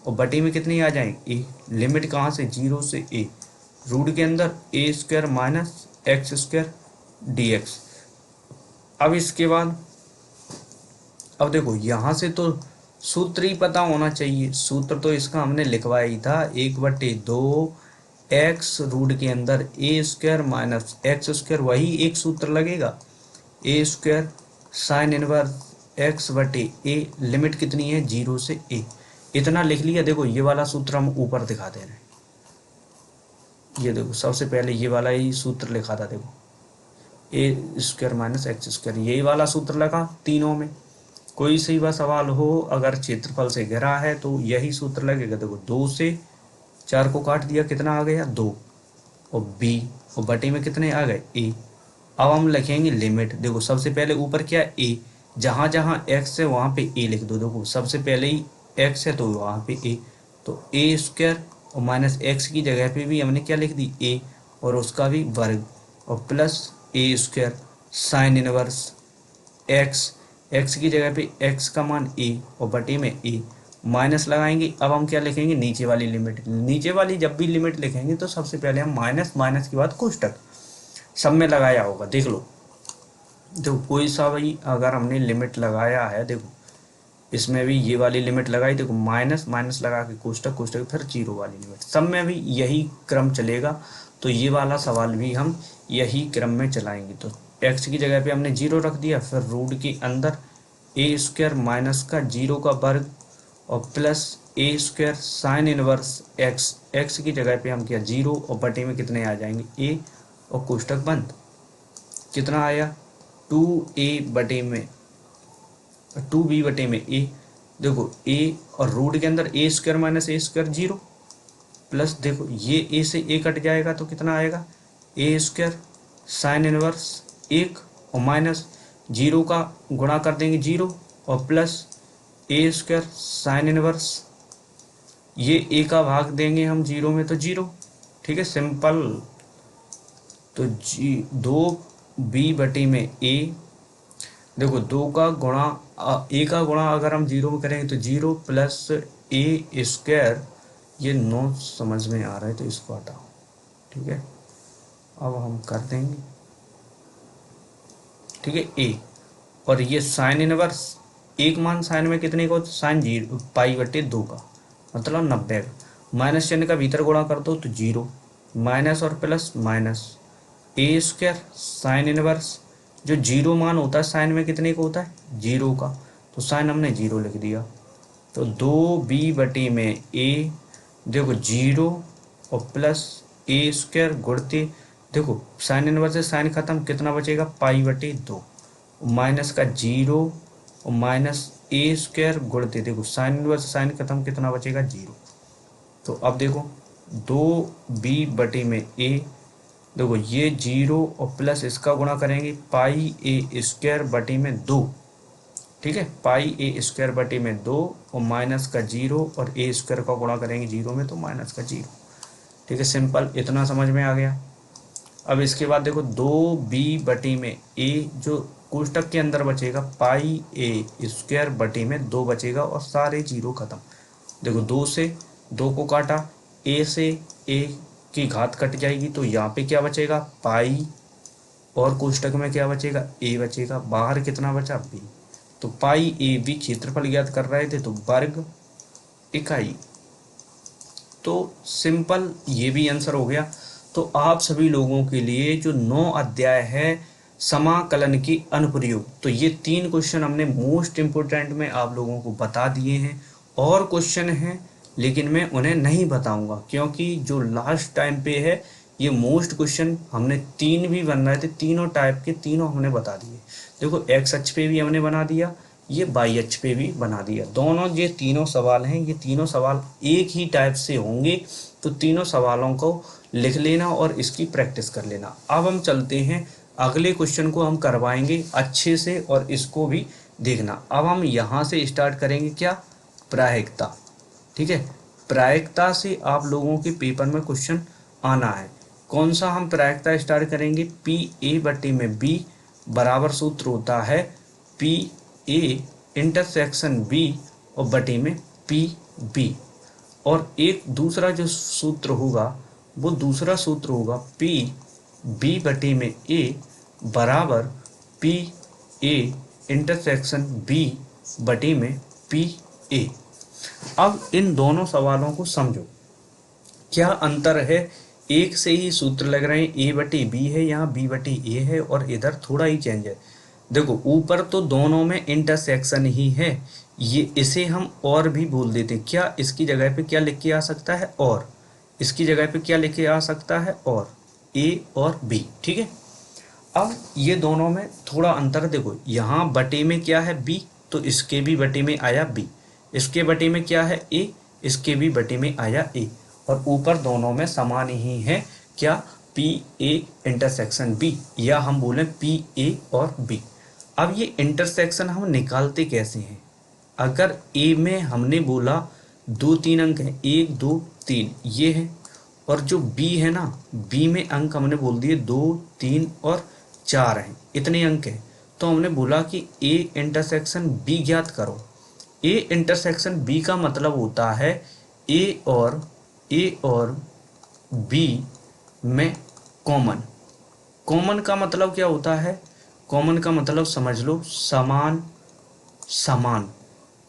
और बटे में कितने आ जाएंगे, ए। लिमिट कहाँ से, 0 से ए, रूट के अंदर a square minus x square d x. अब इसके बाद अब देखो यहाँ से तो सूत्र ही पता होना चाहिए। सूत्र तो इसका हमने लिखवाया ही था, 1/2 एक्स रूट के अंदर a square minus x square, वही एक सूत्र लगेगा, ए स्क्वायर साइन इनवर्स एक्स बटे ए। लिमिट कितनी है, 0 से ए। इतना लिख लिया। देखो ये वाला सूत्र हम ऊपर दिखा दे रहे हैं। ये देखो सबसे पहले ये वाला ही सूत्र लिखा था, देखो ए स्क्वायर माइनस एक्स स्क्वायर, यही वाला सूत्र लगा तीनों में। कोई सी भी सवाल हो अगर क्षेत्रफल से घिरा है तो यही सूत्र लगेगा। देखो 2 से 4 को काट दिया, कितना आ गया 2, और बी, और बटे में कितने आ गए ए। अब हम लिखेंगे लिमिट। देखो सबसे पहले ऊपर क्या है, ए, जहाँ जहाँ एक्स है वहाँ पे ए लिख दो। देखो सबसे पहले ही एक्स है तो वहाँ पे ए, तो ए स्क्वायर और माइनस एक्स की जगह पे भी हमने क्या लिख दी, ए, और उसका भी वर्ग, और plus a square sine inverse x, x की जगह पे एक्स का मान ए और बटे में ए, माइनस लगाएंगे। अब हम क्या लिखेंगे, नीचे वाली लिमिट। नीचे वाली जब भी लिमिट लिखेंगे तो सबसे पहले हम माइनस, माइनस के बाद कोष्टक, सब में लगाया होगा। देख लो, देखो कोई सा भी अगर हमने लिमिट लगाया है, देखो इसमें भी ये वाली लिमिट लगाई, देखो माइनस, माइनस लगा के कोष्टक, कोष्टक फिर 0 वाली लिमिट, सब में भी यही क्रम चलेगा। तो ये वाला सवाल भी हम यही क्रम में चलाएंगे। तो एक्स की जगह पे हमने 0 रख दिया, फिर रूट के अंदर ए स्क्वायर माइनस का 0 का वर्ग और plus a square sine inverse x, x की जगह पे हम किया 0 और बटे में कितने आ जाएंगे ए, और कोष्टक बंद। कितना आया 2a बटे में 2b बटे में ए। देखो ए और रूट के अंदर a square minus A square 0, plus देखो ये ए से ए कट जाएगा तो कितना आएगा ए स्क्वायर साइन इनवर्स 1, और माइनस 0 का गुणा कर देंगे 0, और plus a square sine inverse, ये ए का भाग देंगे हम 0 में तो 0। ठीक है, सिंपल। तो 2b बटे में ए, देखो 2 का गुणा ए का गुणा अगर हम 0 में करेंगे तो 0 प्लस ए स्क्वायर, ये 9 समझ में आ रहा है तो इसको हटाओ। ठीक है, अब हम कर देंगे। ठीक है, ए, और ये साइन इनवर्स, एक मान साइन में कितने का, साइन 0 पाई बटे 2 का, मतलब 90 का। माइनस चिन्ह का भीतर गुणा कर दो तो 0, माइनस और प्लस माइनस ए स्क्वायर साइन इनवर्स, जो 0 मान होता है साइन में कितने का होता है 0 का, तो साइन हमने 0 लिख दिया। तो 2b बटे में ए, देखो 0 और प्लस ए स्क्वायर गुणते, देखो साइन इनवर्स से साइन खत्म, कितना बचेगा पाई बटे 2, माइनस का 0 और माइनस ए स्क्वायर गुणते, देखो साइन इनवर्स से साइन खत्म, कितना बचेगा 0। तो अब देखो 2b बटे में ए देखो ये 0 और प्लस इसका गुणा करेंगे पाई ए स्क्वायर बटे में 2, ठीक है, पाई ए स्क्वायर बटे में 2 और माइनस का 0 और ए स्क्वायर का गुणा करेंगे 0 में तो माइनस का 0, ठीक है, सिंपल, इतना समझ में आ गया। अब इसके बाद देखो 2b बटे में a जो कोष्टक के अंदर बचेगा पाई ए स्क्वायर बटे में 2 बचेगा और सारे 0 खत्म। देखो 2 से 2 को काटा, a से a की घात कट जाएगी तो यहाँ पे क्या बचेगा पाई और कोष्टक में क्या बचेगा a बचेगा, बाहर कितना बचा b, तो पाई ए बी क्षेत्रफल ज्ञात कर रहे थे तो वर्ग इकाई, तो सिंपल ये भी आंसर हो गया। तो आप सभी लोगों के लिए जो 9 अध्याय है समाकलन की अनुप्रयोग, तो ये 3 क्वेश्चन हमने मोस्ट इम्पोर्टेंट में आप लोगों को बता दिए हैं। और क्वेश्चन हैं लेकिन मैं उन्हें नहीं बताऊंगा क्योंकि जो लास्ट टाइम पे है ये मोस्ट क्वेश्चन हमने 3 भी बन रहे थे, तीनों टाइप के तीनों हमने बता दिए। देखो एक्स अक्ष पे भी हमने बना दिया, ये वाई अक्ष पे भी बना दिया, दोनों ये तीनों सवाल हैं, ये तीनों सवाल एक ही टाइप से होंगे, तो तीनों सवालों को लिख लेना और इसकी प्रैक्टिस कर लेना। अब हम चलते हैं अगले क्वेश्चन को हम करवाएंगे अच्छे से और इसको भी देखना। अब हम यहाँ से स्टार्ट करेंगे क्या, प्रायिकता, ठीक है, प्रायिकता से आप लोगों के पेपर में क्वेश्चन आना है। कौन सा हम प्रायिकता स्टार्ट करेंगे, पी ए बटे में बी बराबर सूत्र होता है पी ए इंटरसेक्शन बी और बटे में पी बी, और एक दूसरा जो सूत्र होगा वो दूसरा सूत्र होगा पी बी बटे में ए बराबर पी ए इंटरसेक्शन बी बटे में पी ए। अब इन दोनों सवालों को समझो, क्या अंतर है, एक से ही सूत्र लग रहे हैं, ए बटे बी है, यहाँ बी बटे ए है और इधर थोड़ा ही चेंज है। देखो ऊपर तो दोनों में इंटरसेक्शन ही है, ये इसे हम और भी बोल देते हैं, क्या इसकी जगह पे क्या लिख के आ सकता है, और इसकी जगह पे क्या लिख के आ सकता है, और ए और बी, ठीक है। अब ये दोनों में थोड़ा अंतर, देखो यहाँ बटे में क्या है बी, तो इसके भी बटे में आया बी, इसके बटे में क्या है ए, इसके भी बटे में आया ए, और ऊपर दोनों में समान ही है क्या, पी ए इंटरसेक्शन बी, या हम बोलें पी ए और बी। अब ये इंटरसेक्शन हम निकालते कैसे हैं, अगर ए में हमने बोला 2-3 अंक हैं, 1 2 3 ये है, और जो बी है ना, बी में अंक हमने बोल दिए 2 3 और 4 हैं, इतने अंक हैं, तो हमने बोला कि ए इंटरसेक्शन बी ज्ञात करो। ए इंटरसेक्शन बी का मतलब होता है ए और बी में कॉमन, कॉमन का मतलब क्या होता है, कॉमन का मतलब समझ लो समान, समान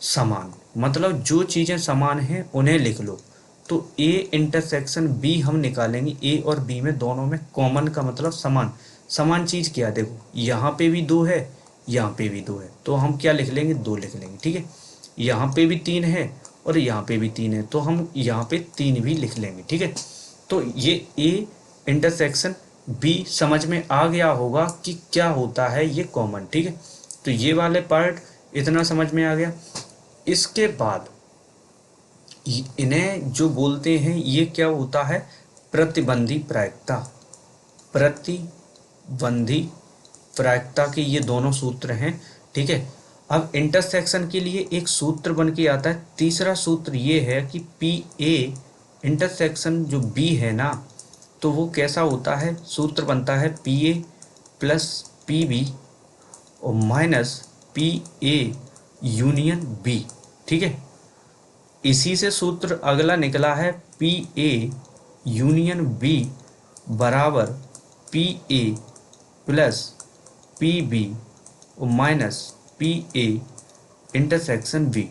समान, मतलब जो चीज़ें समान हैं उन्हें लिख लो। तो ए इंटरसेक्शन बी हम निकालेंगे, ए और बी में दोनों में कॉमन का मतलब समान, समान चीज़ क्या है, देखो यहाँ पे भी 2 है, यहाँ पे भी 2 है, तो हम क्या लिख लेंगे 2 लिख लेंगे, ठीक है। यहाँ पे भी 3 है और यहाँ पे भी 3 है, तो हम यहाँ पे 3 भी लिख लेंगे, ठीक है। तो ये ए इंटरसेक्शन बी समझ में आ गया होगा कि क्या होता है ये कॉमन, ठीक है। तो ये वाले पार्ट इतना समझ में आ गया। इसके बाद इन्हें जो बोलते हैं ये क्या होता है, प्रतिबंधी प्रायिकता, प्रतिबंधी प्रायिकता के ये दोनों सूत्र हैं, ठीक है। अब इंटरसेक्शन के लिए एक सूत्र बन के आता है, तीसरा सूत्र ये है कि पी ए इंटरसेक्शन जो बी है ना, तो वो कैसा होता है, सूत्र बनता है P A plus P B और minus P A union B, ठीक है। इसी से सूत्र अगला निकला है पी ए यूनियन बी बराबर P A plus P B और minus P A intersection B.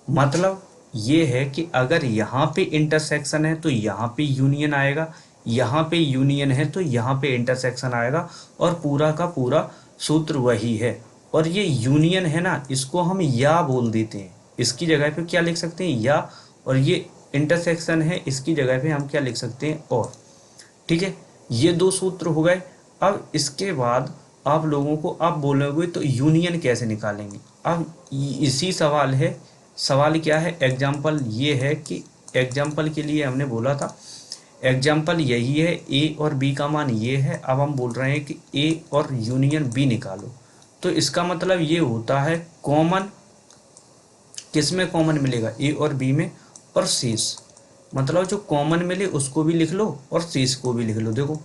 मतलब ये है कि अगर यहाँ पे इंटरसेक्शन है तो यहाँ पे यूनियन आएगा, यहाँ पे यूनियन है तो यहाँ पे इंटरसेक्शन आएगा, और पूरा का पूरा सूत्र वही है। और ये यूनियन है ना, इसको हम या बोल देते हैं, इसकी जगह पे क्या लिख सकते हैं या, और ये इंटरसेक्शन है इसकी जगह पे हम क्या लिख सकते हैं और, ठीक है। ये 2 सूत्र हो गए। अब इसके बाद आप लोगों को अब बोलोगे तो यूनियन कैसे निकालेंगे, अब इसी सवाल है, सवाल क्या है, एग्जाम्पल ये है कि एग्जाम्पल के लिए हमने बोला था, एग्जाम्पल यही है, ए और बी का मान ये है। अब हम बोल रहे हैं कि ए और यूनियन बी निकालो। तो इसका मतलब ये होता है कॉमन किस में कॉमन मिलेगा, ए और बी में, और शेष मतलब जो कॉमन मिले उसको भी लिख लो और शेष को भी लिख लो। देखो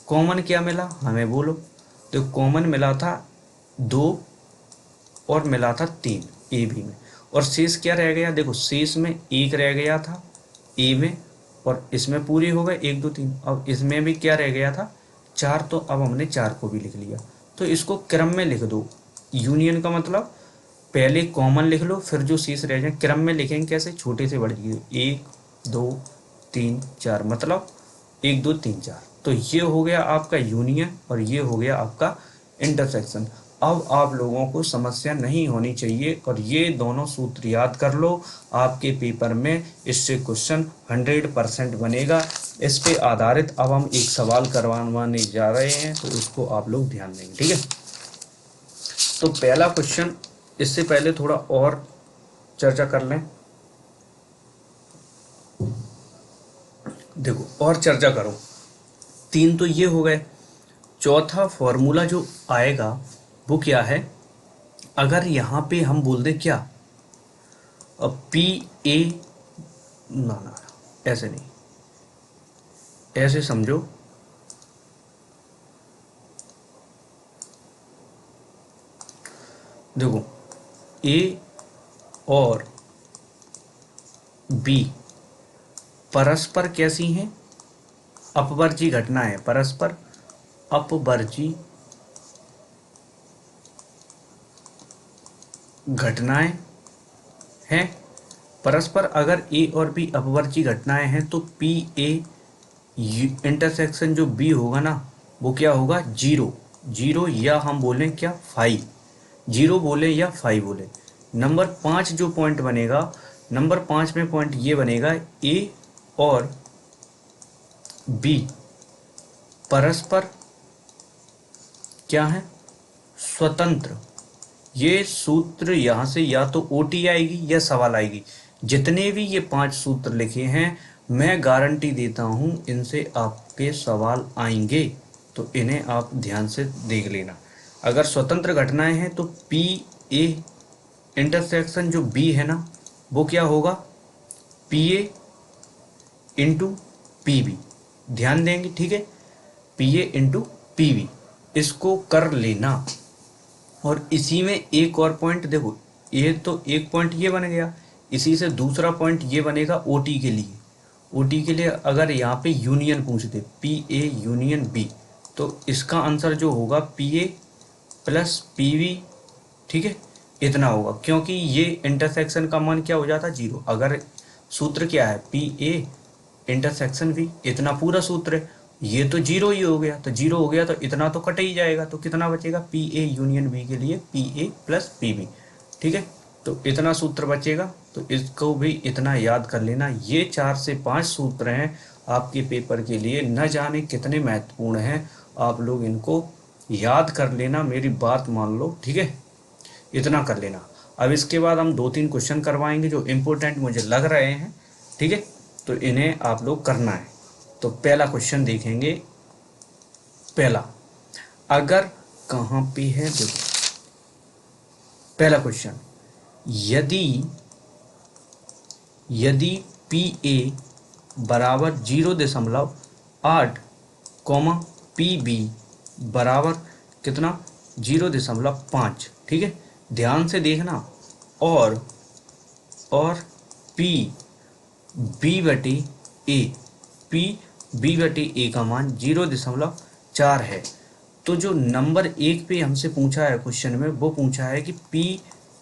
कॉमन क्या मिला हमें बोलो, तो कॉमन मिला था 2 और मिला था 3 ए बी में, और शेष क्या रह गया, देखो शेष में 1 रह गया था ए में, और इसमें पूरे हो गए 1 2 3। अब इसमें भी क्या रह गया था 4, तो अब हमने 4 को भी लिख लिया। तो इसको क्रम में लिख दो। यूनियन का मतलब पहले कॉमन लिख लो, फिर जो शेष रह जाए क्रम में लिखेंगे कैसे, छोटे से बड़े, 1 2 3 4, मतलब 1 2 3 4। तो ये हो गया आपका यूनियन और ये हो गया आपका इंटरसेक्शन। अब आप लोगों को समस्या नहीं होनी चाहिए, और ये दोनों सूत्र याद कर लो। आपके पेपर में इससे क्वेश्चन 100% बनेगा। इस पे आधारित अब हम एक सवाल करवाने जा रहे हैं, तो उसको आप लोग ध्यान देंगे, ठीक है। तो पहला क्वेश्चन, इससे पहले थोड़ा और चर्चा कर लें। देखो और चर्चा करो, 3 तो ये हो गए। चौथा फॉर्मूला जो आएगा वो क्या है, अगर यहाँ पे हम बोल दें क्या, अब पी ए, ना ना ऐसे नहीं, ऐसे समझो, देखो ए और बी परस्पर कैसी हैं, अपवर्जी घटना है, परस्पर अपवर्जी घटनाएं हैं। परस्पर अगर ए और बी अपवर्जी घटनाएं हैं तो पी ए इंटरसेक्शन जो बी होगा ना वो क्या होगा, 0 0, या हम बोलें क्या 5, 0 बोले या 5 बोले। नंबर 5 जो पॉइंट बनेगा, नंबर 5 में पॉइंट ये बनेगा, ए और बी परस्पर क्या है, स्वतंत्र। ये सूत्र यहाँ से या तो ओटी आएगी या सवाल आएगी। जितने भी ये 5 सूत्र लिखे हैं मैं गारंटी देता हूँ इनसे आपके सवाल आएंगे, तो इन्हें आप ध्यान से देख लेना। अगर स्वतंत्र घटनाएं हैं तो पी ए इंटरसेक्शन जो बी है ना वो क्या होगा, P A into P B, ध्यान देंगे, ठीक है, P A into P B, इसको कर लेना। और इसी में एक और पॉइंट देखो, ये तो एक पॉइंट ये बन गया, इसी से दूसरा पॉइंट ये बनेगा ओटी के लिए। ओटी के लिए अगर यहाँ पे यूनियन पूछते, पी ए यूनियन बी, तो इसका आंसर जो होगा P A plus P B, ठीक है, इतना होगा, क्योंकि ये इंटरसेक्शन का मान क्या हो जाता है 0। अगर सूत्र क्या है, पी ए इंटरसेक्शन भी, इतना पूरा सूत्र है, ये तो 0 ही हो गया, तो 0 हो गया तो इतना तो कट ही जाएगा, तो कितना बचेगा, पी ए यूनियन बी के लिए P A plus P B, ठीक है, तो इतना सूत्र बचेगा। तो इसको भी इतना याद कर लेना। ये 4 से 5 सूत्र हैं आपके पेपर के लिए, न जाने कितने महत्वपूर्ण हैं, आप लोग इनको याद कर लेना, मेरी बात मान लो, ठीक है, इतना कर लेना। अब इसके बाद हम 2-3 क्वेश्चन करवाएंगे जो इम्पोर्टेंट मुझे लग रहे हैं, ठीक है, तो इन्हें आप लोग करना है। तो पहला क्वेश्चन देखेंगे, पहला, अगर कहाँ पे है, देखो पहला क्वेश्चन, यदि पी ए बराबर 0.8 कॉमा पी बी बराबर कितना 0.5, ठीक है, ध्यान से देखना, और पी बी बटे ए, पी बी बटे ए का मान 0.4 है। तो जो नंबर 1 पे हमसे पूछा है क्वेश्चन में, वो पूछा है कि पी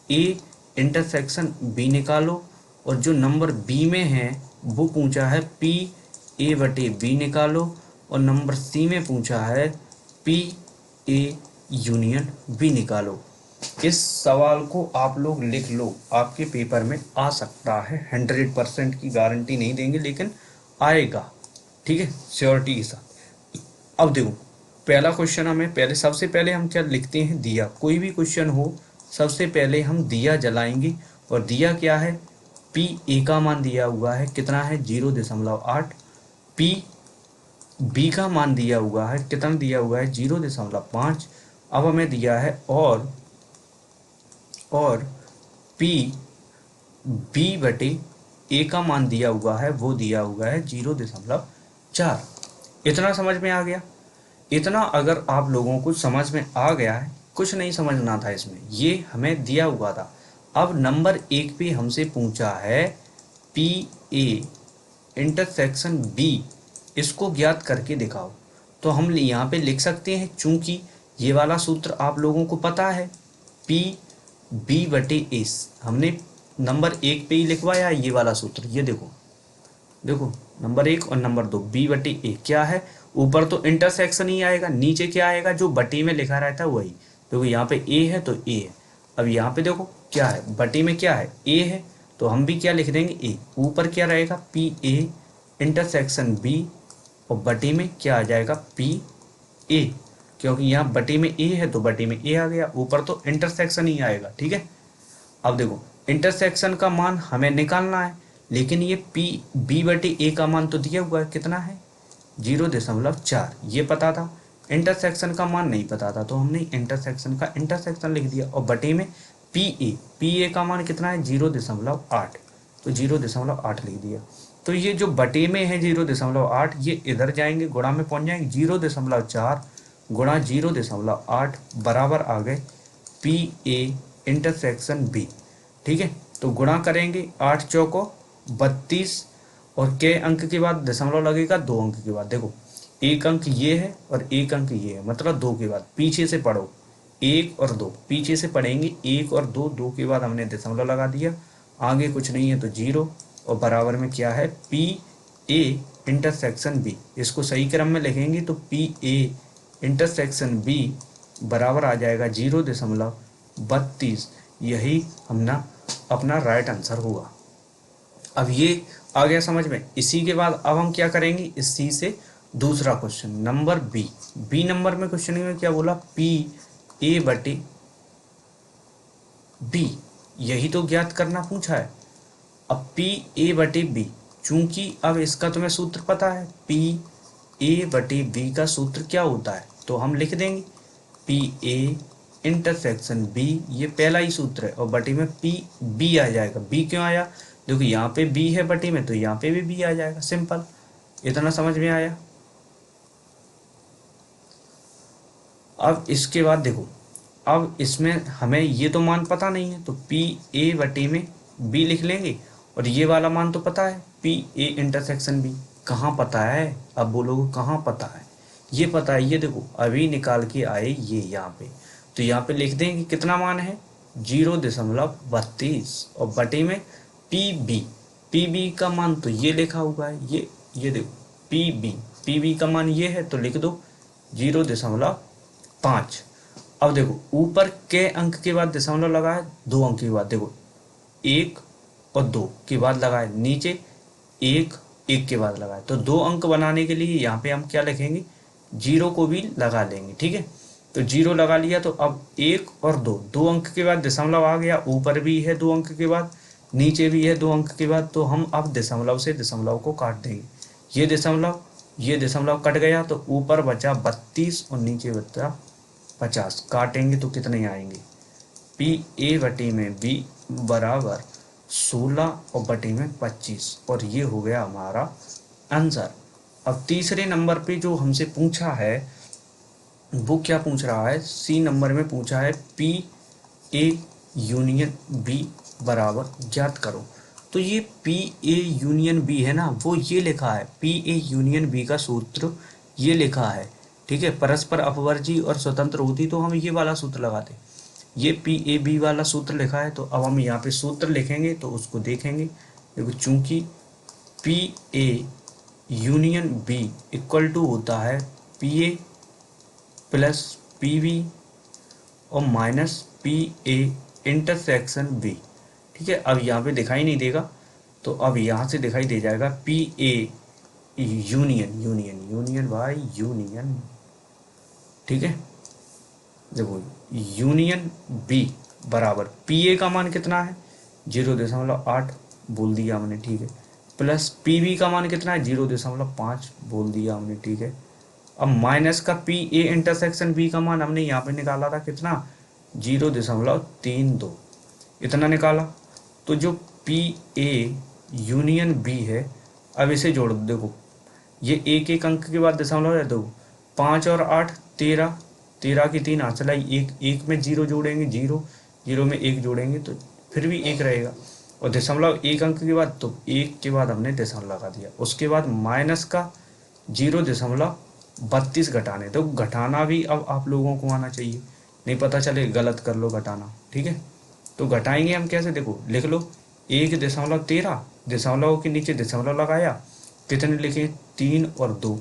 ए इंटरसेक्शन बी निकालो, और जो नंबर बी में है वो पूछा है पी ए बटे बी निकालो, और नंबर सी में पूछा है पी ए यूनियन बी निकालो। इस सवाल को आप लोग लिख लो, आपके पेपर में आ सकता है, 100% की गारंटी नहीं देंगे लेकिन आएगा, ठीक है, श्योरिटी के साथ। अब देखो पहला क्वेश्चन, हमें पहले सबसे पहले हम क्या लिखते हैं, दिया। कोई भी क्वेश्चन हो सबसे पहले हम दिया जलाएंगे, और दिया क्या है, पी ए का मान दिया हुआ है कितना है 0.8, पी बी का मान दिया हुआ है, कितना दिया हुआ है 0.5। अब हमें दिया है और पी बी बटे ए का मान दिया हुआ है, वो दिया हुआ है 0.4। इतना समझ में आ गया? इतना अगर आप लोगों को समझ में आ गया है, कुछ नहीं समझना था इसमें, ये हमें दिया हुआ था। अब नंबर 1 पे हमसे पूछा है पी ए इंटरसेक्शन बी, इसको ज्ञात करके दिखाओ। तो हम यहाँ पे लिख सकते हैं, चूंकि ये वाला सूत्र आप लोगों को पता है, पी बी बटे एस, हमने नंबर 1 पे ही लिखवाया ये वाला सूत्र। ये देखो देखो, नंबर 1 और नंबर 2, बी बटे ए क्या है, ऊपर तो इंटरसेक्शन ही आएगा, नीचे क्या आएगा, जो बटी में लिखा रहता है वही। देखो यहाँ पे ए है तो ए है। अब यहाँ पे देखो क्या है, बटी में क्या है, ए है, तो हम भी क्या लिख देंगे, ए। ऊपर क्या रहेगा, पी ए इंटरसेक्शन बी, और बटी में क्या आ जाएगा, पी ए, क्योंकि यहाँ बटी में ए है तो बटी में ए आ गया, ऊपर तो इंटरसेक्शन ही आएगा। ठीक है, अब देखो इंटरसेक्शन का मान हमें निकालना है, लेकिन ये पी बी बटे ए का मान तो दिया हुआ है, कितना है 0.4, ये पता था। इंटरसेक्शन का मान नहीं पता था, तो हमने इंटरसेक्शन का इंटरसेक्शन लिख दिया। और बटे में पी ए का मान कितना है 0.8, तो 0.8 लिख दिया। तो ये जो बटे में है 0.8, ये इधर जाएंगे, गुणा में पहुंच जाएंगे, 0.4 गुणा 0.8 बराबर आ गए पी ए इंटरसेक्शन बी। ठीक है, तो गुणा करेंगे, 8 चौको 32, और के अंक के बाद दशमलव लगेगा 2 अंक के बाद। देखो एक अंक ये है और एक अंक ये है, मतलब 2 के बाद पीछे से पढ़ो, 1 और 2 पीछे से पढ़ेंगे, 1 और 2, 2 के बाद हमने दशमलव लगा दिया, आगे कुछ नहीं है तो 0, और बराबर में क्या है पी ए इंटरसेक्शन बी। इसको सही क्रम में लिखेंगे तो पी ए इंटरसेक्शन बी बराबर आ जाएगा 0.32। यही अपना राइट आंसर होगा। अब ये आ गया समझ में। इसी के बाद अब हम क्या करेंगे, इसी से दूसरा क्वेश्चन नंबर बी नंबर में क्वेश्चन में क्या बोला, पी ए बटे बी, यही तो ज्ञात करना पूछा है। अब पी ए बटे बी, चूंकि अब इसका तुम्हें सूत्र पता है, पी ए बटे बी का सूत्र क्या होता है, तो हम लिख देंगे पी ए इंटरसेक्शन बी, ये पहला ही सूत्र है, और बटे में पी बी आ जाएगा। बी क्यों आया, देखो यहाँ पे बी है बटे में, तो यहाँ पे भी बी आ जाएगा, सिंपल। इतना समझ में आया? अब इसके बाद देखो, अब इसमें हमें ये तो मान पता नहीं है, तो पी ए बटे में बी लिख लेंगे, और ये वाला मान तो पता है पी ए इंटरसेक्शन बी। कहाँ पता है, अब बोलोगे कहाँ पता है, ये पता है, ये देखो अभी निकाल के आए ये यहाँ पे, तो यहाँ पे लिख देंगे कितना मान है 0.32, और बटे में पी बी का मान तो ये लिखा हुआ है, ये देखो पी बी का मान ये है, तो लिख दो 0.5। अब देखो ऊपर के अंक के बाद दशमलव लगा है, 2 अंक के बाद, देखो 1 और 2 के बाद लगा है, नीचे 1 1 के बाद लगा है, तो 2 अंक बनाने के लिए यहाँ पे हम क्या लिखेंगे, 0 को भी लगा लेंगे। ठीक है, तो 0 लगा लिया, तो अब 1 और 2 अंक के बाद दशमलव आ गया, ऊपर भी है 2 अंक के बाद, नीचे भी है 2 अंक के बाद, तो हम अब दशमलव से दशमलव को काट देंगे, ये दशमलव कट गया, तो ऊपर बचा 32 और नीचे बचा 50, काटेंगे तो कितने आएंगे, पी ए बटी में बी बराबर 16 और बटी में 25, और ये हो गया हमारा आंसर। अब तीसरे नंबर पे जो हमसे पूछा है वो क्या पूछ रहा है, सी नंबर में पूछा है पी ए यूनियन बी बराबर ज्ञात करो। तो ये पी ए यूनियन बी है ना, वो ये लिखा है, पी ए यूनियन बी का सूत्र ये लिखा है। ठीक है, परस्पर अपवर्जी और स्वतंत्र होती तो हम ये वाला सूत्र लगाते, ये पी ए बी वाला सूत्र लिखा है, तो अब हम यहाँ पे सूत्र लिखेंगे तो उसको देखेंगे। देखो चूंकि P A union B equal to होता है P A plus P B और minus P A intersection B. ठीक है, अब यहाँ पे दिखाई नहीं देगा, तो अब यहाँ से दिखाई दे जाएगा P A union by union. ठीक है, देखो यूनियन बी बराबर पी ए का मान कितना है 0.8 बोल दिया हमने। ठीक है, प्लस पी बी का मान कितना है 0.5 बोल दिया हमने, ठीक है। अब माइनस का पी ए इंटरसेक्शन बी का मान हमने यहाँ पे निकाला था कितना 0.32 इतना निकाला। तो जो पी ए यूनियन बी है, अब इसे जोड़ दो, देखो ये एक एक अंक के बाद दशमलव है, दो 5 और 8 13, 13 की 3 हासिल आई, एक एक में जीरो जोड़ेंगे जीरो, जीरो में एक जोड़ेंगे तो फिर भी एक रहेगा, और दशमलव एक अंक के बाद, तो एक के बाद हमने दशमलव लगा दिया। उसके बाद माइनस का 0.32 घटाने, तो घटाना भी अब आप लोगों को आना चाहिए, नहीं पता चले गलत कर लो घटाना, ठीक है। तो घटाएंगे हम कैसे, देखो लिख लो 1.13, दशमलव के नीचे दशमलव लगाया, कितने लिखे 3 और 2,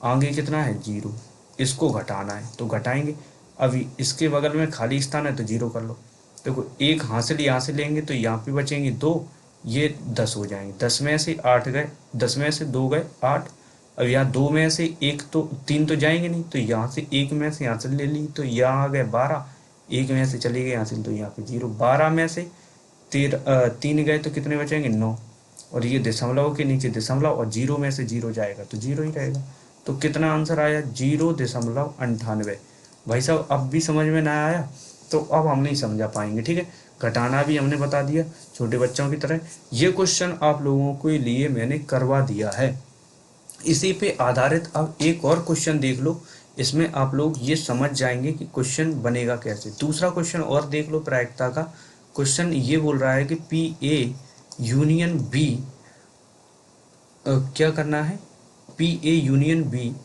आगे कितना है 0, इसको घटाना है तो घटाएंगे। अभी इसके बगल में खाली स्थान है तो 0 कर लो। देखो एक हासिल यहाँ से लेंगे तो यहाँ पे बचेंगे 2, ये 10 हो जाएंगे, 10 में से 8 गए, 10 में से 2 गए 8। अब यहाँ 2 में से एक तो 3 तो जाएंगे नहीं, तो यहाँ से एक में से यहाँ से ले ली तो यहाँ आ गए 12, एक में से चले गए यहाँ से तो यहाँ पे 0, 12 में से 3 गए तो कितने बचेंगे 9, और ये दशमलव के नीचे दशमलव, और 0 में से 0 जाएगा तो 0 ही रहेगा। तो कितना आंसर आया 0.98। भाई साहब अब भी समझ में ना आया तो अब हम नहीं समझा पाएंगे, ठीक है। घटाना भी हमने बता दिया छोटे बच्चों की तरह, ये क्वेश्चन आप लोगों के लिए मैंने करवा दिया है। इसी पे आधारित अब एक और क्वेश्चन देख लो, इसमें आप लोग ये समझ जाएंगे कि क्वेश्चन बनेगा कैसे। दूसरा क्वेश्चन और देख लो प्रायिकता का। क्वेश्चन ये बोल रहा है कि पी ए यूनियन बी, क्या करना है, पी ए यूनियन बी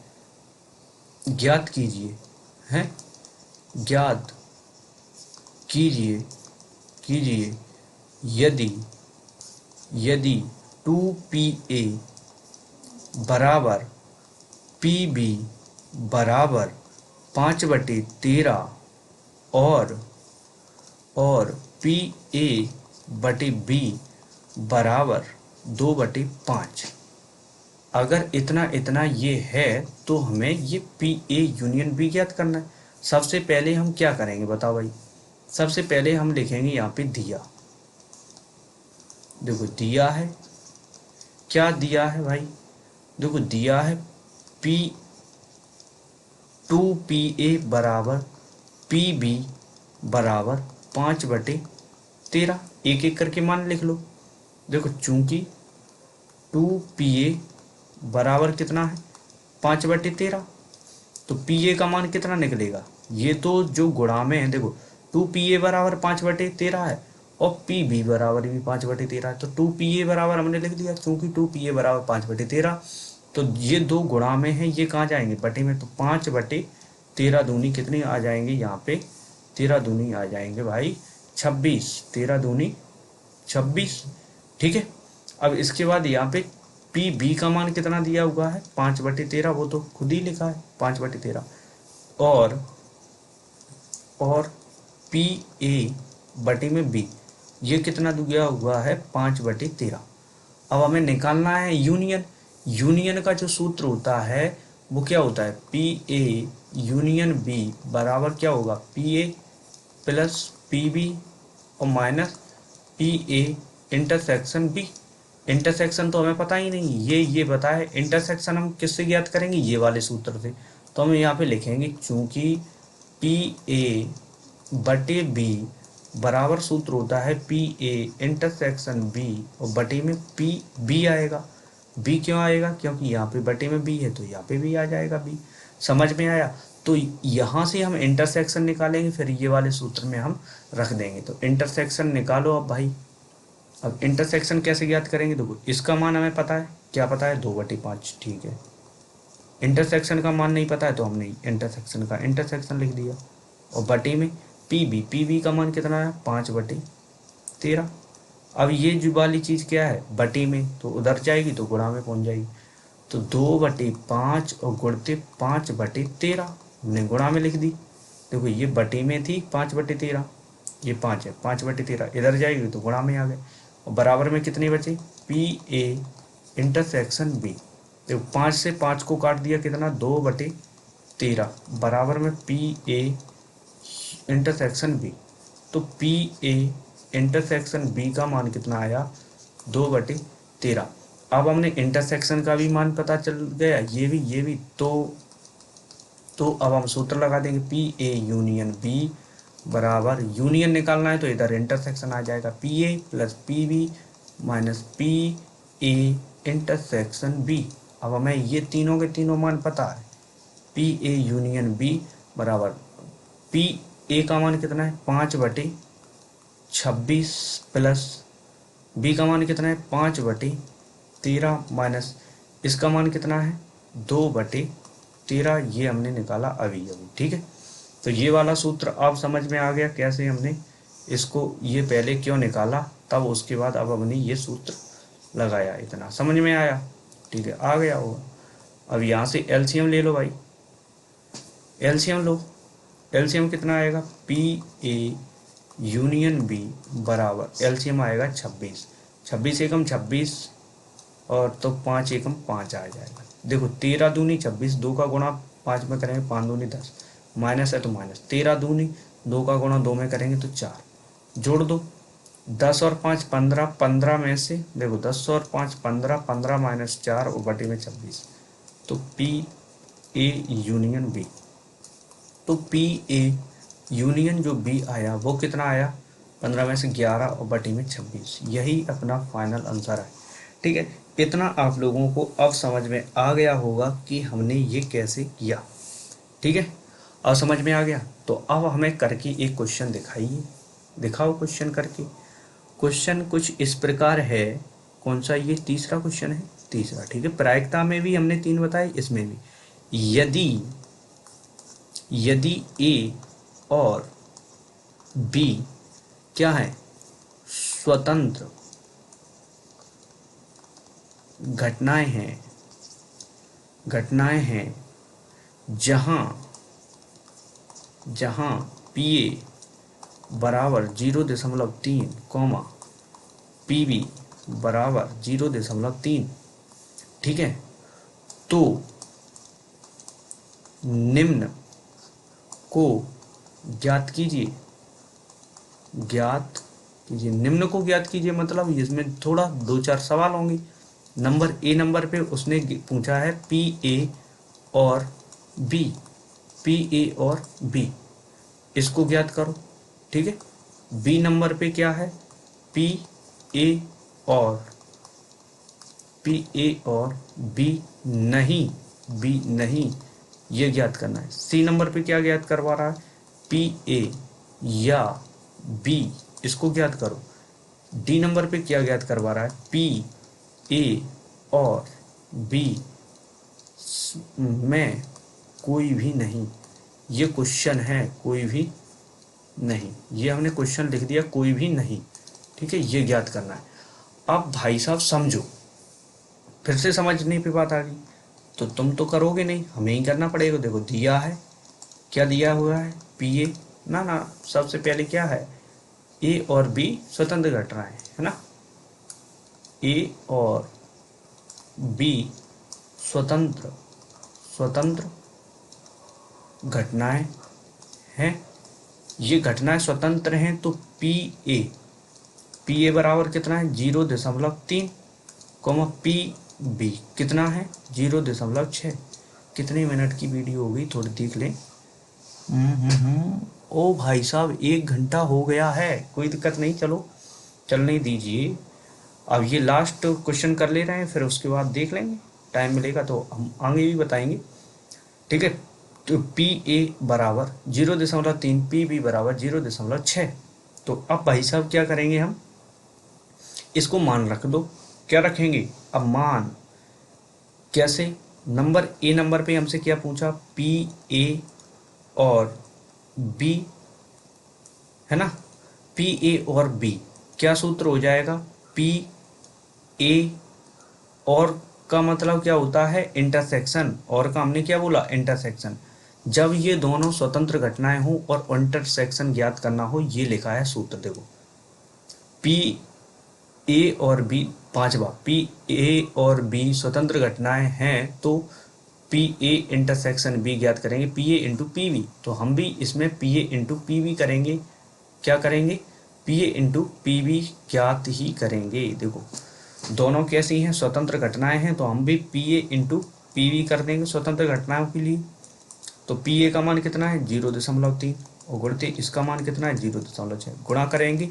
ज्ञात कीजिए, हैं, ज्ञात कीजिए कीजिए यदि यदि 2PA बराबर PB बराबर 5/13 और PA/B बराबर 2/5। अगर इतना इतना ये है तो हमें ये PA यूनियन B ज्ञात करना है। सबसे पहले हम क्या करेंगे बताओ भाई, सबसे पहले हम लिखेंगे यहाँ पे दिया, देखो दिया है, क्या दिया है भाई, देखो दिया है P 2PA बराबर PB बराबर 5/13, एक एक करके मान लिख लो। देखो चूंकि 2PA बराबर कितना है 5/13, तो PA का मान कितना निकलेगा, ये तो जो गुणा में है, देखो 2PA बराबर 5/13 है और PB बराबर भी 5/13 है, तो 2PA बराबर हमने लिख दिया, क्योंकि 2PA बराबर 5/13, तो ये दो गुणा में है, ये कहाँ जाएंगे बटे में, तो 5/13 दूनी कितनी आ जाएंगे यहाँ पे, 13 दूनी आ जाएंगे भाई 26, 13 दूनी 26, ठीक है। अब इसके बाद यहाँ पे PB का मान कितना दिया हुआ है 5/13, वो तो खुद ही लिखा है 5/13, और PA बटे में B ये कितना दिया हुआ है 5/13। अब हमें निकालना है यूनियन, यूनियन का जो सूत्र होता है वो क्या होता है, PA यूनियन B बराबर क्या होगा, PA प्लस PB और minus PA intersection B। Intersection तो हमें पता ही नहीं, ये पता है, इंटरसेक्शन हम किससे ज्ञात करेंगे, ये वाले सूत्र से। तो हम यहाँ पे लिखेंगे चूंकि PA बटे B बराबर सूत्र होता है PA इंटरसेक्शन B, और बटे में B आएगा। B क्यों आएगा, क्योंकि यहाँ पे बटे में B है तो यहाँ पे भी आ जाएगा B। समझ में आया, तो यहाँ से हम इंटरसेक्शन निकालेंगे, फिर ये वाले सूत्र में हम रख देंगे। तो इंटरसेक्शन निकालो अब भाई। अब इंटरसेक्शन कैसे ज्ञात करेंगे, देखो इसका मान हमें पता है, क्या पता है 2/5, ठीक है। इंटरसेक्शन का मान नहीं पता है तो हमने इंटरसेक्शन का इंटरसेक्शन लिख दिया, और बटे में PB का मान कितना है 5/13। अब ये जो वाली चीज़ क्या है बटे में, तो उधर जाएगी तो गुणा में पहुंच जाएगी, तो 2/5 और गुणते 5/13 हमने गुणा में लिख दी। देखो ये बटे में थी 5/13, ये 5 है, 5/13 इधर जाएगी तो गुणा में आ गए, और बराबर में कितने बचे PA इंटरसेक्शन B। देखो 5 से 5 को काट दिया कितना 2/13 बराबर में PA इंटरसेक्शन B। तो PA इंटरसेक्शन B का मान कितना आया 2/13। अब हमने इंटरसेक्शन का भी मान पता चल गया, ये भी तो अब हम सूत्र लगा देंगे पी ए यूनियन बी बराबर, यूनियन निकालना है तो इधर इंटरसेक्शन आ जाएगा, P A plus P B minus P A intersection B. अब हमें ये तीनों के तीनों मान पता है, पी ए यूनियन बी बराबर पी ए का मान कितना है 5/26 प्लस बी का मान कितना है 5/13 माइनस इसका मान कितना है 2/13, ये हमने निकाला अभी अभी। ठीक है, तो ये वाला सूत्र अब समझ में आ गया कैसे हमने इसको ये पहले क्यों निकाला, तब उसके बाद अब हमने ये सूत्र लगाया, इतना समझ में आया। ठीक है, आ गया होगा। अब यहाँ से एलसीएम ले लो भाई, एलसीएम लो, एलसीएम कितना आएगा पी ए यूनियन बी बराबर एलसीएम आएगा 26, 26 एकम 26 और तो 5 एकम 5 आ जाएगा। देखो 13 दूनी 26, 2 का गुणा 5 में करेंगे 5 दूनी 10, माइनस है तो माइनस, 13 दूनी 2 का गुणा 2 में करेंगे तो 4, जोड़ दो 10 और 5 15, 15 में से देखो 10 और 5 15, 15 माइनस 4 और बटे में 26, तो पी ए यूनियन बी, तो पी ए यूनियन जो बी आया वो कितना आया 15 में से 11 और बटे में 26, यही अपना फाइनल आंसर है। ठीक है, इतना आप लोगों को अब समझ में आ गया होगा कि हमने ये कैसे किया। ठीक है, अब समझ में आ गया, तो अब हमें करके एक क्वेश्चन दिखाइए, दिखाओ क्वेश्चन करके। क्वेश्चन कुछ इस प्रकार है, कौन सा ये तीसरा क्वेश्चन है, तीसरा। ठीक है, प्रायिकता में भी हमने 3 बताए, इसमें भी यदि ए और बी क्या है स्वतंत्र घटनाएं हैं जहां पी ए बराबर 0.3 कॉमा पी बी बराबर 0.3, ठीक है, तो निम्न को ज्ञात कीजिए, निम्न को ज्ञात कीजिए, मतलब इसमें थोड़ा 2-4 सवाल होंगे। नंबर पे उसने पूछा है पी ए और बी, इसको ज्ञात करो। ठीक है, बी नंबर पे क्या है पी ए और बी नहीं, ये ज्ञात करना है। सी नंबर पे क्या ज्ञात करवा रहा है पी ए या बी, इसको ज्ञात करो। डी नंबर पे क्या ज्ञात करवा रहा है पी ए और बी में कोई भी नहीं, ये क्वेश्चन है कोई भी नहीं, ये हमने क्वेश्चन लिख दिया कोई भी नहीं। ठीक है, ये ज्ञात करना है। अब भाई साहब समझो, फिर से समझने पे बात आ गई, तो तुम तो करोगे नहीं, हमें ही करना पड़ेगा। देखो दिया है, क्या दिया हुआ है पी ए ना, सबसे पहले क्या है ए और बी स्वतंत्र घटनाएं है ना, ए और बी स्वतंत्र घटनाएं हैं, ये घटनाएं स्वतंत्र हैं, तो पी ए बराबर कितना है 0.3 कॉमा पी बी कितना है 0.6। कितने मिनट की वीडियो हो गई, थोड़ी देख लें। ओ भाई साहब 1 घंटा हो गया है, कोई दिक्कत नहीं, चलो चलने दीजिए। अब ये लास्ट क्वेश्चन कर ले रहे हैं, फिर उसके बाद देख लेंगे, टाइम मिलेगा तो हम आगे भी बताएंगे। ठीक है, तो पी ए बराबर 0.3, पी बी बराबर 0.6। तो अब भाई साहब क्या करेंगे, हम इसको मान रख दो। क्या रखेंगे अब मान, कैसे, ए नंबर पे हमसे क्या पूछा पी ए और बी है ना, पी ए और बी क्या सूत्र हो जाएगा पी ए और का मतलब क्या होता है इंटरसेक्शन, और का हमने क्या बोला इंटरसेक्शन। जब ये दोनों स्वतंत्र घटनाएं हो और इंटरसेक्शन ज्ञात करना हो, ये लिखा है सूत्र। देखो पी ए और बी, 5वां पी ए और बी स्वतंत्र घटनाएं हैं, तो पी ए इंटरसेक्शन बी ज्ञात करेंगे P A into P B. तो हम भी इसमें P A into P B करेंगे, क्या करेंगे P A into P B ज्ञात ही करेंगे। देखो दोनों कैसी हैं, स्वतंत्र घटनाएं हैं, तो हम भी P A into P V कर देंगे स्वतंत्र घटनाओं के लिए। तो पी ए का मान कितना है 0.3 और गुणित इसका मान कितना है 0.6, गुणा करेंगे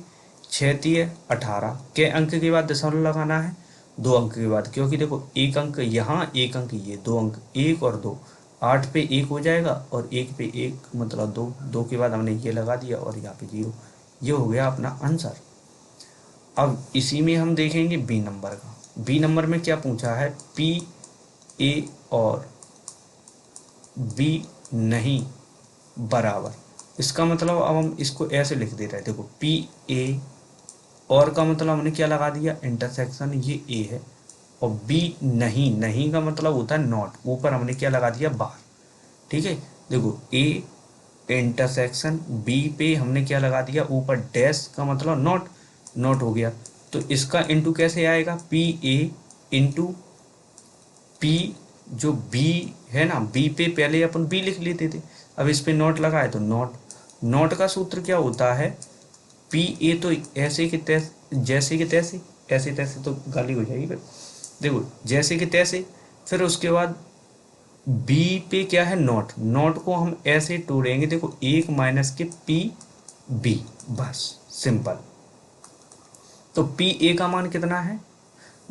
6×3 = 18 के अंक के बाद दशमलव लगाना है 2 अंक के बाद, क्योंकि देखो एक अंक यहाँ एक अंक ये 2 अंक 1 और 2, 8 पे 1 हो जाएगा और 1 पे 1 मतलब 2, 2 के बाद हमने ये लगा दिया और यहाँ पे 0। ये हो गया अपना आंसर। अब इसी में हम देखेंगे बी नंबर का। बी नंबर में क्या पूछा है, पी ए और बी नहीं बराबर। इसका मतलब अब हम इसको ऐसे लिख दे रहे हैं, देखो पी ए और का मतलब हमने क्या लगा दिया इंटरसेक्शन, ये ए है, और बी नहीं, नहीं का मतलब होता है नॉट, ऊपर हमने क्या लगा दिया बार। ठीक है, देखो ए इंटरसेक्शन बी पे हमने क्या लगा दिया ऊपर डैश का मतलब नॉट, नॉट हो गया। तो इसका इंटू कैसे आएगा, पी ए इंटू पी जो बी है ना, बी पे पहले अपन बी लिख लेते थे, अब इस पे नॉट लगा है तो नॉट। नॉट का सूत्र क्या होता है, पी ए तो ऐसे कि तैसे, जैसे कि तैसे, ऐसे तैसे तो गाली हो जाएगी, देखो जैसे कि तैसे, फिर उसके बाद बी पे क्या है नॉट, नॉट को हम ऐसे तोड़ेंगे, देखो 1 माइनस के पी बी, बस सिंपल। तो पी ए का मान कितना है,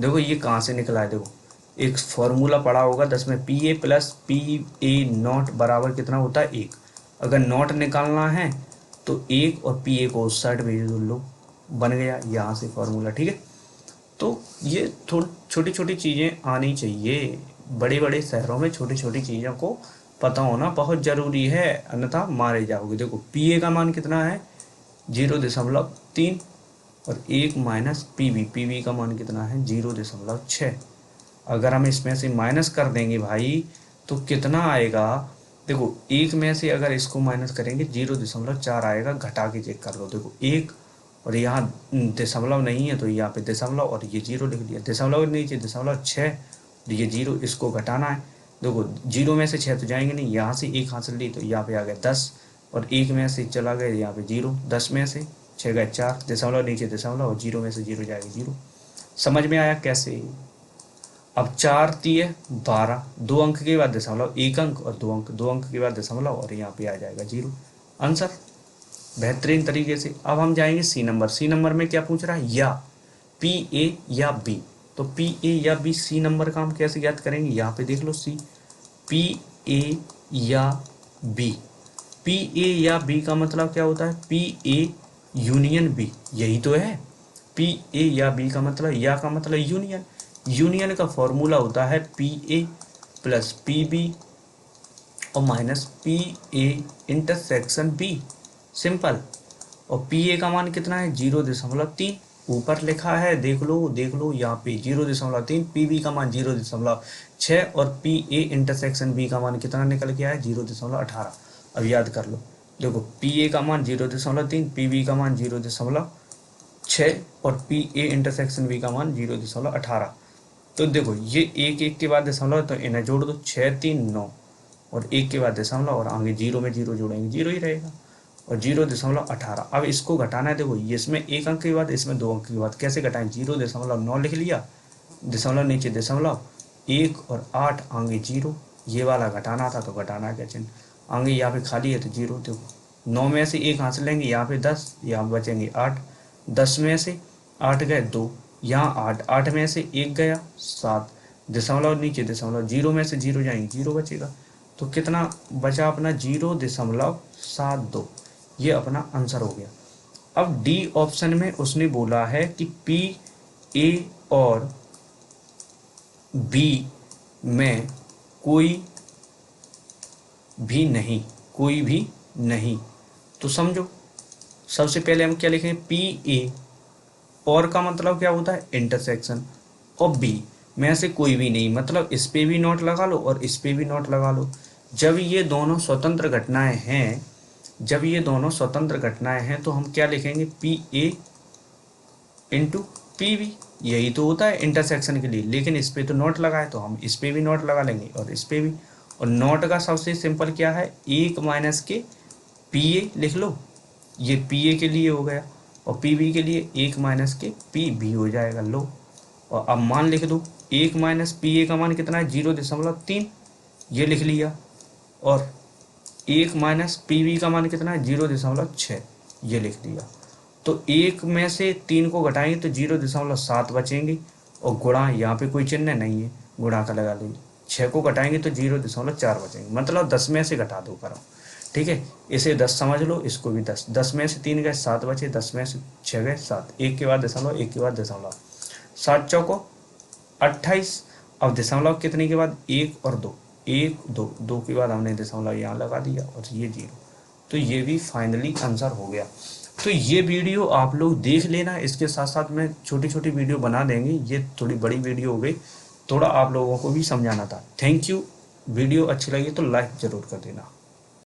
देखो ये कहाँ से निकला है, देखो एक फॉर्मूला पढ़ा होगा 10 में, P A plus P A not बराबर कितना होता है 1। अगर नॉट निकालना है तो 1 और पी ए को उस साइड भेज दो, लो बन गया यहाँ से फॉर्मूला। ठीक है, तो ये थोड़ी छोटी छोटी चीज़ें आनी चाहिए, बड़े बड़े शहरों में छोटी छोटी चीज़ों को पता होना बहुत ज़रूरी है, अन्यथा मारे जाओगे। देखो पी ए का मान कितना है 0.3 और 1 माइनस पी बी का मान कितना है 0.6। अगर हम इसमें से माइनस कर देंगे भाई तो कितना आएगा, देखो एक में से अगर इसको माइनस करेंगे 0.4 आएगा, घटा के चेक कर लो, देखो 1 और यहाँ दशमलव नहीं है तो यहाँ पे दशमलव और ये 0 लिख दिया, दशमलव नीचे 0.6 और ये 0, इसको घटाना है। देखो 0 में से 6 तो जाएंगे नहीं, यहाँ से 1 हासिल ली तो यहाँ पे आ गया 10 और 1 में से चला गया यहाँ पे 0, 10 में से 6 गए 4, दशमलव नीचे दशमलव और 0 में से 0 जाएगा 0। समझ में आया कैसे। अब 4×3 = 12, 2 अंक के बाद दशमलव 1 अंक और 2 अंक, 2 अंक के बाद दशमलव और यहाँ पे आ जाएगा 0, आंसर बेहतरीन तरीके से। अब हम जाएंगे सी नंबर। सी नंबर में क्या पूछ रहा है, या पी ए या बी, तो पी ए या बी, सी नंबर का हम कैसे ज्ञात करेंगे, यहाँ पे देख लो सी, पी ए या बी, पी ए या बी का मतलब क्या होता है, पी ए यूनियन बी, यही तो है। पी ए या बी का मतलब, या का मतलब यूनियन, यूनियन का फॉर्मूला होता है P A plus P B और minus P A intersection B, simple. और पी ए का मान कितना है 0.3, ऊपर लिखा है देख लो यहाँ पे 0.3, पी बी का मान 0.6 और पी ए इंटरसेक्शन बी का मान कितना निकल के आया 0.18। अब याद कर लो, देखो पी ए का मान 0.3, पी बी का मान 0.6 और पी ए इंटरसेक्शन बी का मान 0.18। तो देखो ये एक एक के बाद दशमलव, तो इन्हें जोड़ दो 6 3 9 और 1 के बाद दशमलव और आगे 0 में 0 जोड़ेंगे 0 ही रहेगा और 0.18। अब इसको घटाना है, देखो ये इसमें 1 अंक के बाद, इसमें 2 अंक के बाद, कैसे घटाएं, 0.9 लिख लिया, दशमलव नीचे दशमलव 1 और 8 आगे 0, ये वाला घटाना था तो घटाना क्या चिन्ह, आगे यहाँ पे खाली है तो 0। देखो 9 में से 1 हासिल लेंगे, यहाँ पे 10, यहाँ बचेंगे 8, 10 में से 8 गए 2, यहाँ 8, 8 में से 1 गया 7, दशमलव नीचे दशमलव, 0 में से 0 जाएंगे 0 बचेगा, तो कितना बचा अपना 0.72, ये अपना आंसर हो गया। अब डी ऑप्शन में उसने बोला है कि पी ए और बी में कोई भी नहीं, तो समझो सबसे पहले हम क्या लिखेंगे, पी ए और का मतलब क्या होता है इंटरसेक्शन, और बी में से कोई भी नहीं, मतलब इस पे भी नोट लगा लो और इस पे भी नोट लगा लो। जब ये दोनों स्वतंत्र घटनाएं हैं, तो हम क्या लिखेंगे, P A into P B, यही तो होता है इंटरसेक्शन के लिए, लेकिन इस पे तो नोट लगा है तो हम इस पे भी नोट लगा लेंगे और इस पे भी। और नोट का सबसे सिंपल क्या है, 1 माइनस के पी ए लिख लो, ये पी ए के लिए हो गया, और पी बी के लिए 1 माइनस के पी बी हो जाएगा, लो और अब मान लिख दो, 1 माइनस पी ए का मान कितना है 0.3, ये लिख लिया। और 1 माइनस पी बी का मान कितना है 0.6, ये लिख दिया। तो 1 में से 3 को घटाएंगे तो 0.7 बचेंगे, और गुणा यहाँ पे कोई चिन्ह नहीं है, गुणा का लगा लीजिए। 6 को घटाएंगे तो 0.4 बचेंगे, मतलब 10 में से घटा दो करो। ठीक है, इसे 10 समझ लो, इसको भी 10। 10 में से 3 गए 7 बचे, 10 में से 6 गए 7, एक के बाद दशमलव, एक के बाद दशमलव, 7 चौको 28। अब दशमलव कितने के बाद 1 और 2, 1 2, 2 के बाद हमने दशमलव यहाँ लगा दिया और ये 0। तो ये भी फाइनली आंसर हो गया। तो ये वीडियो आप लोग देख लेना, इसके साथ साथ में छोटी छोटी वीडियो बना देंगे। ये थोड़ी बड़ी वीडियो हो गई, थोड़ा आप लोगों को भी समझाना था। Thank you. वीडियो अच्छी लगी तो लाइक ज़रूर कर देना।